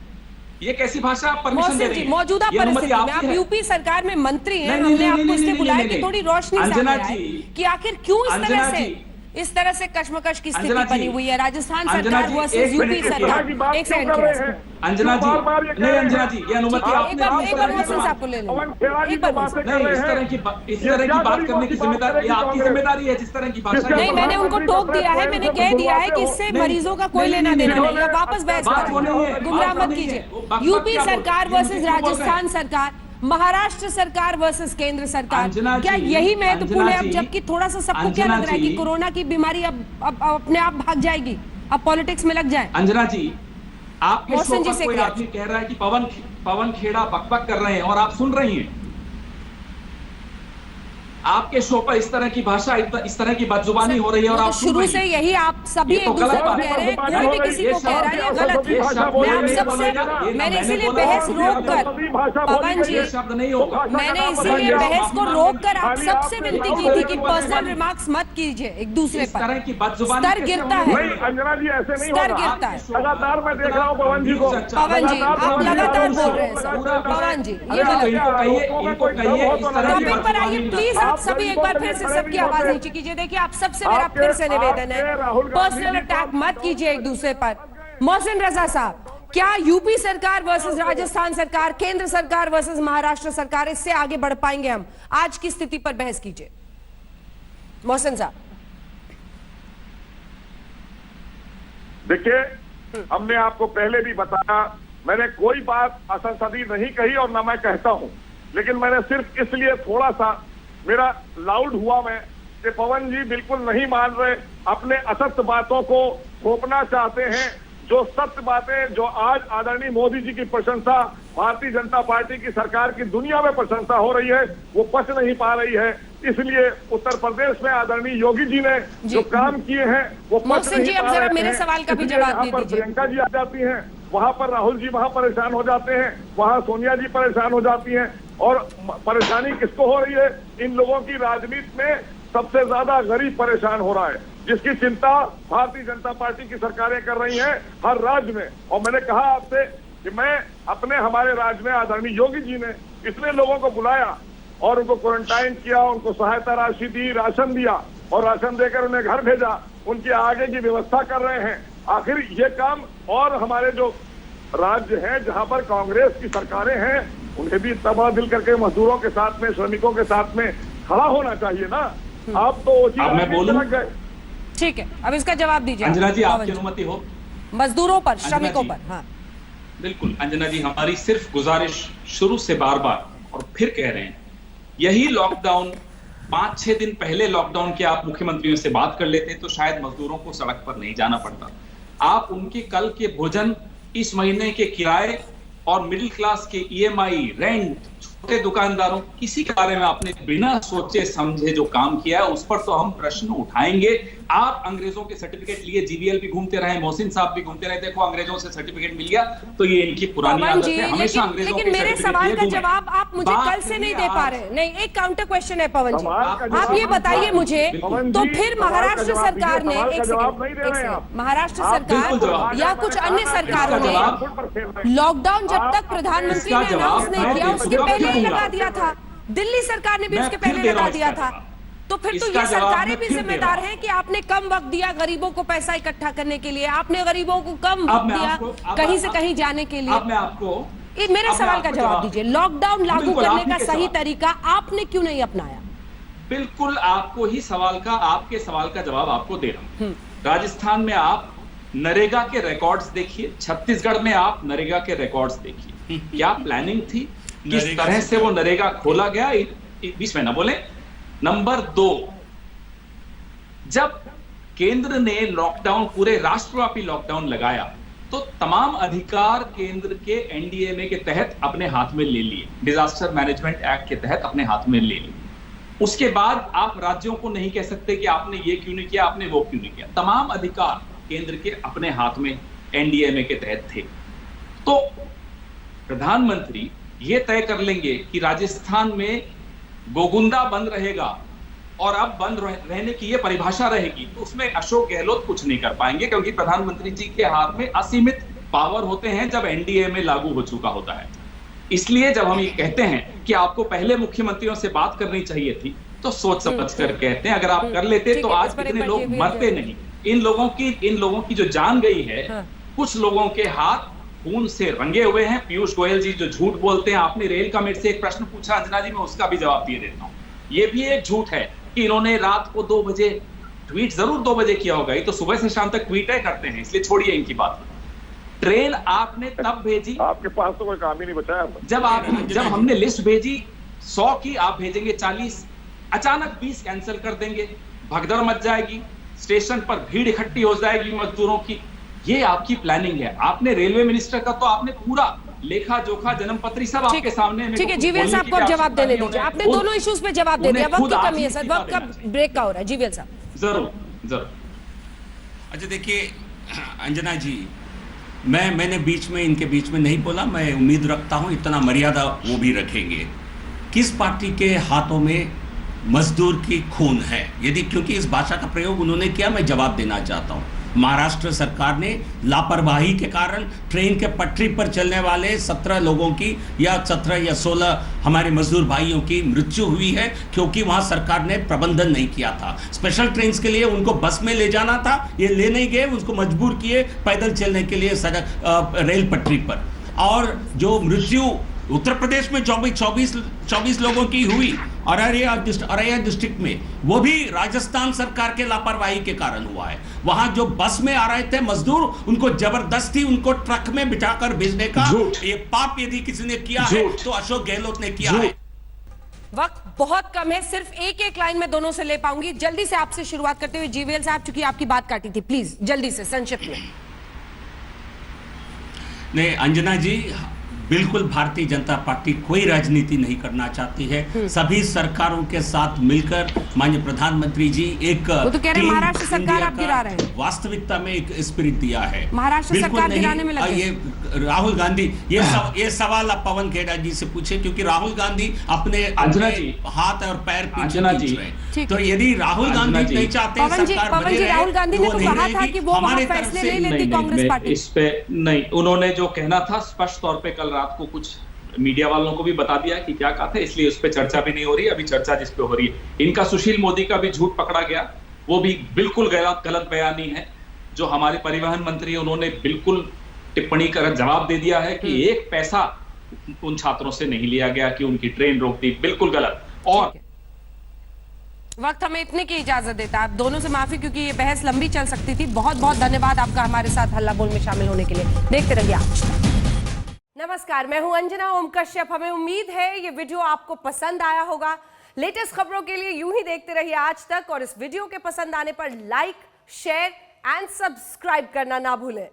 ये कैसी भाषा आप परमिशन दे मोहसिन रही जी, हैं? मौजूदा ये अनुमति परिस्थिति में आपकी आप है? यूपी सरकार में मंत्री हैं, नहीं, हमने नहीं, आपको नहीं, इसलिए नहीं, बुलाया नहीं, कि नहीं, थोड़ी रोशनी अंजना सामने आए जी, कि आखिर क्यों इस अंजना तरह से जी, इस तरह से कशमकश की स्थिति अंजना जी, बनी हुई है? राजस्थान अंजना सरकार जी, वर्सेस एक यूपी मिनट, सरकार। एक सेकंड, अंजना जी, नहीं अंजना जी, ये अनुमति आपने एक बार मोहसिन साहब को ले लें, एक बार मोहसिन। नहीं, इस तरह की बात करने की जिम्मेदारी, ये आपकी जिम्मेदारी है। जिस तरह की भाषा नहीं, मैंने उनको टोक दिया है, मैंने कह दिया है कि इससे मरीजों का कोई लेना देना नहीं है। वापस बहस करें, गुमराह मत कीजिए। यूपी सरकार वर्सेस राजस्थान सरकार, महाराष्ट्र सरकार वर्सेस केंद्र सरकार, क्या यही महत्वपूर्ण है? अब जबकि थोड़ा सा सबको क्या लग रहा है कि कोरोना की बीमारी अब अपने आप भाग जाएगी, अब पॉलिटिक्स में लग जाए। अंजना जी, आपके शो मोहसिन जी पर से कोई क्या? आदमी कह रहा है कि पवन खेड़ा बकबक कर रहे हैं और आप सुन रही हैं। आपके शो पर इस तरह की भाषा, इस तरह की बदजुबानी हो रही है और आप सुन शुरू रही से हैं। यही आप सभी ये तो एक दूसरे गलत को बात कह रहे हैं, है। कोई भी किसी को कह रहा है, ये गलत है। मैं आप सबसे, मैंने इसीलिए बहस रोककर, पवन जी, ये शब्द नहीं होगा। मैंने इसीलिए बहस को रोककर आप सबसे विनती की थी कि पर्सनल रिमार्क्स मत कीजिए एक दूसरे इस तरह पर। की बदजुबानी स्तर गिरता है, नहीं अंजना जी, ऐसे नहीं स्तर होगा। गिरता है। लगातार मैं देख रहा हूँ पवन जी को। पवन जी, आप लगातार बोल रहे हैं सर। पवन जी, ये गलत है। इनको कहिए इस तरह की टॉपिक पर आइए प्लीज। आप सभी एक बार फिर से सबकी आवाज नीचे कीजिए। देखिए, आप सबसे मेरा फिर से निवेदन है, पर्सनल अटैक मत कीजिए एक दूसरे पर। मोहसिन रजा साहब, क्या यूपी सरकार वर्सेस राजस्थान सरकार, केंद्र सरकार वर्सेस महाराष्ट्र सरकार, इससे आगे बढ़ पाएंगे हम? आज की स्थिति पर बहस कीजिए मोहसिन साहब। देखिए, हमने आपको पहले भी बताया, मैंने कोई बात असंसदीय नहीं कही और ना मैं कहता हूं, लेकिन मैंने सिर्फ इसलिए थोड़ा सा मेरा लाउड हुआ मैं कि पवन जी बिल्कुल नहीं मान रहे, अपने असत्य बातों को थोपना चाहते हैं। जो सत्य बातें, जो आज आदरणीय मोदी जी की प्रशंसा भारतीय जनता पार्टी की सरकार की दुनिया में प्रशंसा हो रही है, वो पच नहीं पा रही है। इसलिए उत्तर प्रदेश में आदरणीय योगी जी ने जो काम किए हैं वो पच मोहसिन जी, नहीं अब पा जरा रहे मेरे हैं। सवाल का भी इसलिए जवाब यहाँ दे पर दीजिए। प्रियंका जी आ जाती हैं, वहां पर राहुल जी वहां परेशान हो जाते हैं, वहां सोनिया जी परेशान हो जाती हैं। और परेशानी किसको हो रही है? इन लोगों की राजनीति में सबसे ज्यादा गरीब परेशान हो रहा है, जिसकी चिंता भारतीय जनता पार्टी की सरकारें कर रही हैं हर राज्य में। और मैंने कहा आपसे कि मैं अपने हमारे राज्य में आदरणीय योगी जी ने इतने लोगों को बुलाया और उनको क्वारंटाइन किया, उनको सहायता राशि दी, राशन दिया और राशन देकर उन्हें घर भेजा, उनके आगे की व्यवस्था कर रहे हैं। आखिर ये काम और हमारे जो राज्य हैं जहां पर कांग्रेस की सरकारें हैं उन्हें भी इतना बड़ा दिल करके मजदूरों के साथ में, श्रमिकों के साथ में खड़ा होना चाहिए ना। आप तो अब मैं बोलूं? लग गए। ठीक है, अब इसका जवाब दीजिए अंजना जी, पवन आपकी अनुमति हो? मजदूरों पर, अंजना श्रमिकों जी। पर। हाँ बिल्कुल अंजना जी, हमारी सिर्फ गुजारिश शुरू से बार बार और फिर कह रहे हैं, यही लॉकडाउन 5-6 दिन पहले लॉकडाउन के आप मुख्यमंत्रियों से बात कर लेते तो शायद मजदूरों को सड़क पर नहीं जाना पड़ता। आप उनके कल के भोजन, इस महीने के किराए और मिडिल क्लास के ईएमआई, रेंट, छोटे दुकानदारों, किसी के बारे में आपने बिना सोचे समझे जो काम किया है उस पर तो हम प्रश्न उठाएंगे। आप अंग्रेजों के सर्टिफिकेट लिए जीवीएल भी घूमते रहे, मोहसिन साहब भी घूमते रहे, देखो अंग्रेजों से सर्टिफिकेट मिल गया, तो ये इनकी पुरानी पवन आदत जी, है, हमेशा अंग्रेजों लेकिन के मेरे सर्टिफिकेट सवाल लिए का घूमे। जवाब आप मुझे बात कल से नहीं दे आज- पा रहे। नहीं, एक काउंटर क्वेश्चन है पवन जी, सवाल का आप जवाब ये बताइए मुझे, पवन तो जी, फिर सवाल का महाराष्ट्र जवाब सरकार ने, दीजिए, सवाल का एक जवाब नहीं दे रहे हैं आप। सेकंड, महाराष्ट्र आप सरकार बिल्कुल जवाब। या कुछ अन्य सरकारों ने लॉकडाउन जब तक प्रधानमंत्री ने इसका अनाउंस जवाब नहीं मैं किया उसके दूंगा, पहले ही दूंगा। लगा दिया था। दिल्ली सरकार ने भी मैं उसके फिर पहले दे रहा लगा हूं दिया इसका था। जवाब। तो फिर तो इसका ये जवाब सरकारें मैं भी फिर दे जिम्मेदार रहा हूं। हैं कि आपने कम वक्त दिया गरीबों को पैसा इकट्ठा करने के लिए, आपने गरीबों को कम अब वक्त मैं दिया आपको- अब कहीं आप- से कहीं जाने के लिए। अब मैं आपको मेरे अब मैं सवाल का आपको जवाब दीजिए, लॉकडाउन लागू बिल्कुल, करने आप ही का के सही सवाल। तरीका आपने क्यों नहीं अपनाया? बिल्कुल आपको ही सवाल का, आपके सवाल का जवाब आपको दे रहा हूं। राजस्थान में आप नरेगा के रिकॉर्ड्स देखिए, छत्तीसगढ़ में आप नरेगा के रिकॉर्ड्स देखिए, क्या प्लानिंग थी, किस तरह से वो नरेगा खोला गया। बीच में ना बोले। नंबर 2, जब केंद्र ने लॉकडाउन, पूरे राष्ट्रव्यापी लॉकडाउन लगाया तो तमाम अधिकार केंद्र के एनडीएमए के तहत अपने हाथ में ले लिए, डिजास्टर मैनेजमेंट एक्ट के तहत अपने हाथ में ले लिए। उसके बाद आप राज्यों को नहीं कह सकते कि आपने ये क्यों नहीं किया, आपने वो क्यों नहीं किया। तमाम अधिकार केंद्र के अपने हाथ में एनडीएमए के तहत थे। तो प्रधानमंत्री ये तय कर लेंगे कि राजस्थान में गोगुंदा बंद रहेगा और अब बंद रहने की ये परिभाषा रहेगी, तो उसमें अशोक गहलोत कुछ नहीं कर पाएंगे, क्योंकि प्रधानमंत्री जी के हाथ में असीमित पावर होते हैं जब एनडीएमए लागू हो चुका होता है। इसलिए जब हम ये कहते हैं कि आपको पहले मुख्यमंत्रियों से बात करनी चाहिए थी, तो सोच समझ कर कहते हैं। अगर आप कर लेते तो आज इतने लोग मरते नहीं। इन लोगों की जो जान गई है, कुछ लोगों के हाथ खून से रंगे हुए हैं। पीयूष गोयल जी जो झूठ बोलते हैं, आपने रेल का मेरे से एक प्रश्न पूछा अंजना जी, मैं उसका भी जवाब दे देता हूं। ये भी एक झूठ है कि इन्होंने रात को 2 बजे ट्वीट, जरूर 2 बजे किया होगा, ये तो सुबह से शाम तक ट्वीट करते हैं, इसलिए छोड़िए इनकी बात। ट्रेन आपने तब भेजी, आपके पास तो कोई काम ही नहीं बचा है। जब हमने लिस्ट भेजी 100 की, आप भेजेंगे 40, अचानक 20 कैंसिल कर देंगे, भगदड़ मच जाएगी, स्टेशन पर भीड़ इकट्ठी हो जाएगी मजदूरों की। ये आपकी प्लानिंग है। आपने रेलवे मिनिस्टर का तो आपने पूरा लेखा जोखा, जन्मपत्री सब आपके सामने। ठीक है, जीवीएल साहब को अब जवाब देने दीजिए। आपने दोनों इश्यूज पे जवाब दे दिया, वक्त की कमी है सर, वक्त का ब्रेक का हो रहा है। जीवीएल साहब जरूर। अच्छा देखिए अंजना जी, मैंने बीच में इनके बीच में नहीं बोला। मैं उम्मीद रखता हूं इतना मर्यादा वो भी रखेंगे। किस पार्टी के हाथों में मजदूर की खून है, यदि, क्योंकि इस भाषा का प्रयोग उन्होंने किया, मैं जवाब देना चाहता हूं। महाराष्ट्र सरकार ने लापरवाही के कारण ट्रेन के पटरी पर चलने वाले 17 लोगों की या 17 या 16 हमारे मजदूर भाइयों की मृत्यु हुई है, क्योंकि वहां सरकार ने प्रबंधन नहीं किया था। स्पेशल ट्रेन के लिए उनको बस में ले जाना था, ये ले नहीं गए, उसको मजबूर किए पैदल चलने के लिए रेल पटरी पर। और जो मृत्यु उत्तर प्रदेश में 24 लोगों की हुई औरैया डिस्ट्रिक्ट में, वो भी राजस्थान सरकार के लापरवाही के कारण हुआ है। वहां जो बस में आ रहे थे मजदूर, उनको जबरदस्ती उनको ट्रक में बिठाकर भेजने का ये पाप यदि किसी ने किया है तो अशोक गहलोत ने किया है। वक्त बहुत कम है, सिर्फ एक लाइन में दोनों से ले पाऊंगी। जल्दी से आपसे शुरुआत करते हुए जीवीएल साहब, चूंकि आपकी बात काटी थी, प्लीज जल्दी से संक्षिप्त में। नहीं अंजना जी, बिल्कुल भारतीय जनता पार्टी कोई राजनीति नहीं करना चाहती है। सभी सरकारों के साथ मिलकर माननीय प्रधानमंत्री जी एक वो तो कह रहे हैं महाराष्ट्र सरकार आप गिरा रहे हैं, वास्तविकता में एक स्पिरिट दिया है। महाराष्ट्र सरकार गिराने में लगे। ये राहुल गांधी, ये सवाल आप पवन खेड़ा जी से पूछे, क्योंकि राहुल गांधी अपने हाथ और पैर पीछे खींच रहे। तो यदि राहुल गांधी नहीं चाहते सरकार बने रहे, राहुल गांधी ने तो कहा था कि वो वहां फैसले ले लेती कांग्रेस पार्टी। इस पे नहीं, उन्होंने जो कहना था स्पष्ट तौर पे कल रात को कुछ मीडिया वालों को भी बता दिया कि क्या कहा था, इसलिए उस पे चर्चा भी नहीं हो रही। अभी चर्चा जिस पे हो रही है, इनका सुशील मोदी का भी झूठ पकड़ा गया, वो भी बिल्कुल गलत बयानी है। जो हमारे परिवहन मंत्री उन्होंने बिल्कुल टिप्पणी कर जवाब दे दिया है कि एक पैसा उन छात्रों से नहीं लिया गया कि उनकी ट्रेन रोक दी, बिल्कुल गलत। और वक्त हमें इतने की इजाजत देता है, आप दोनों से माफी, क्योंकि ये बहस लंबी चल सकती थी। बहुत बहुत धन्यवाद आपका हमारे साथ हल्ला बोल में शामिल होने के लिए। देखते रहिए आज तक। नमस्कार, मैं हूं अंजना ओम कश्यप। हमें उम्मीद है ये वीडियो आपको पसंद आया होगा। लेटेस्ट खबरों के लिए यूं ही देखते रहिए आज तक, और इस वीडियो के पसंद आने पर लाइक, शेयर एंड सब्सक्राइब करना ना भूलें।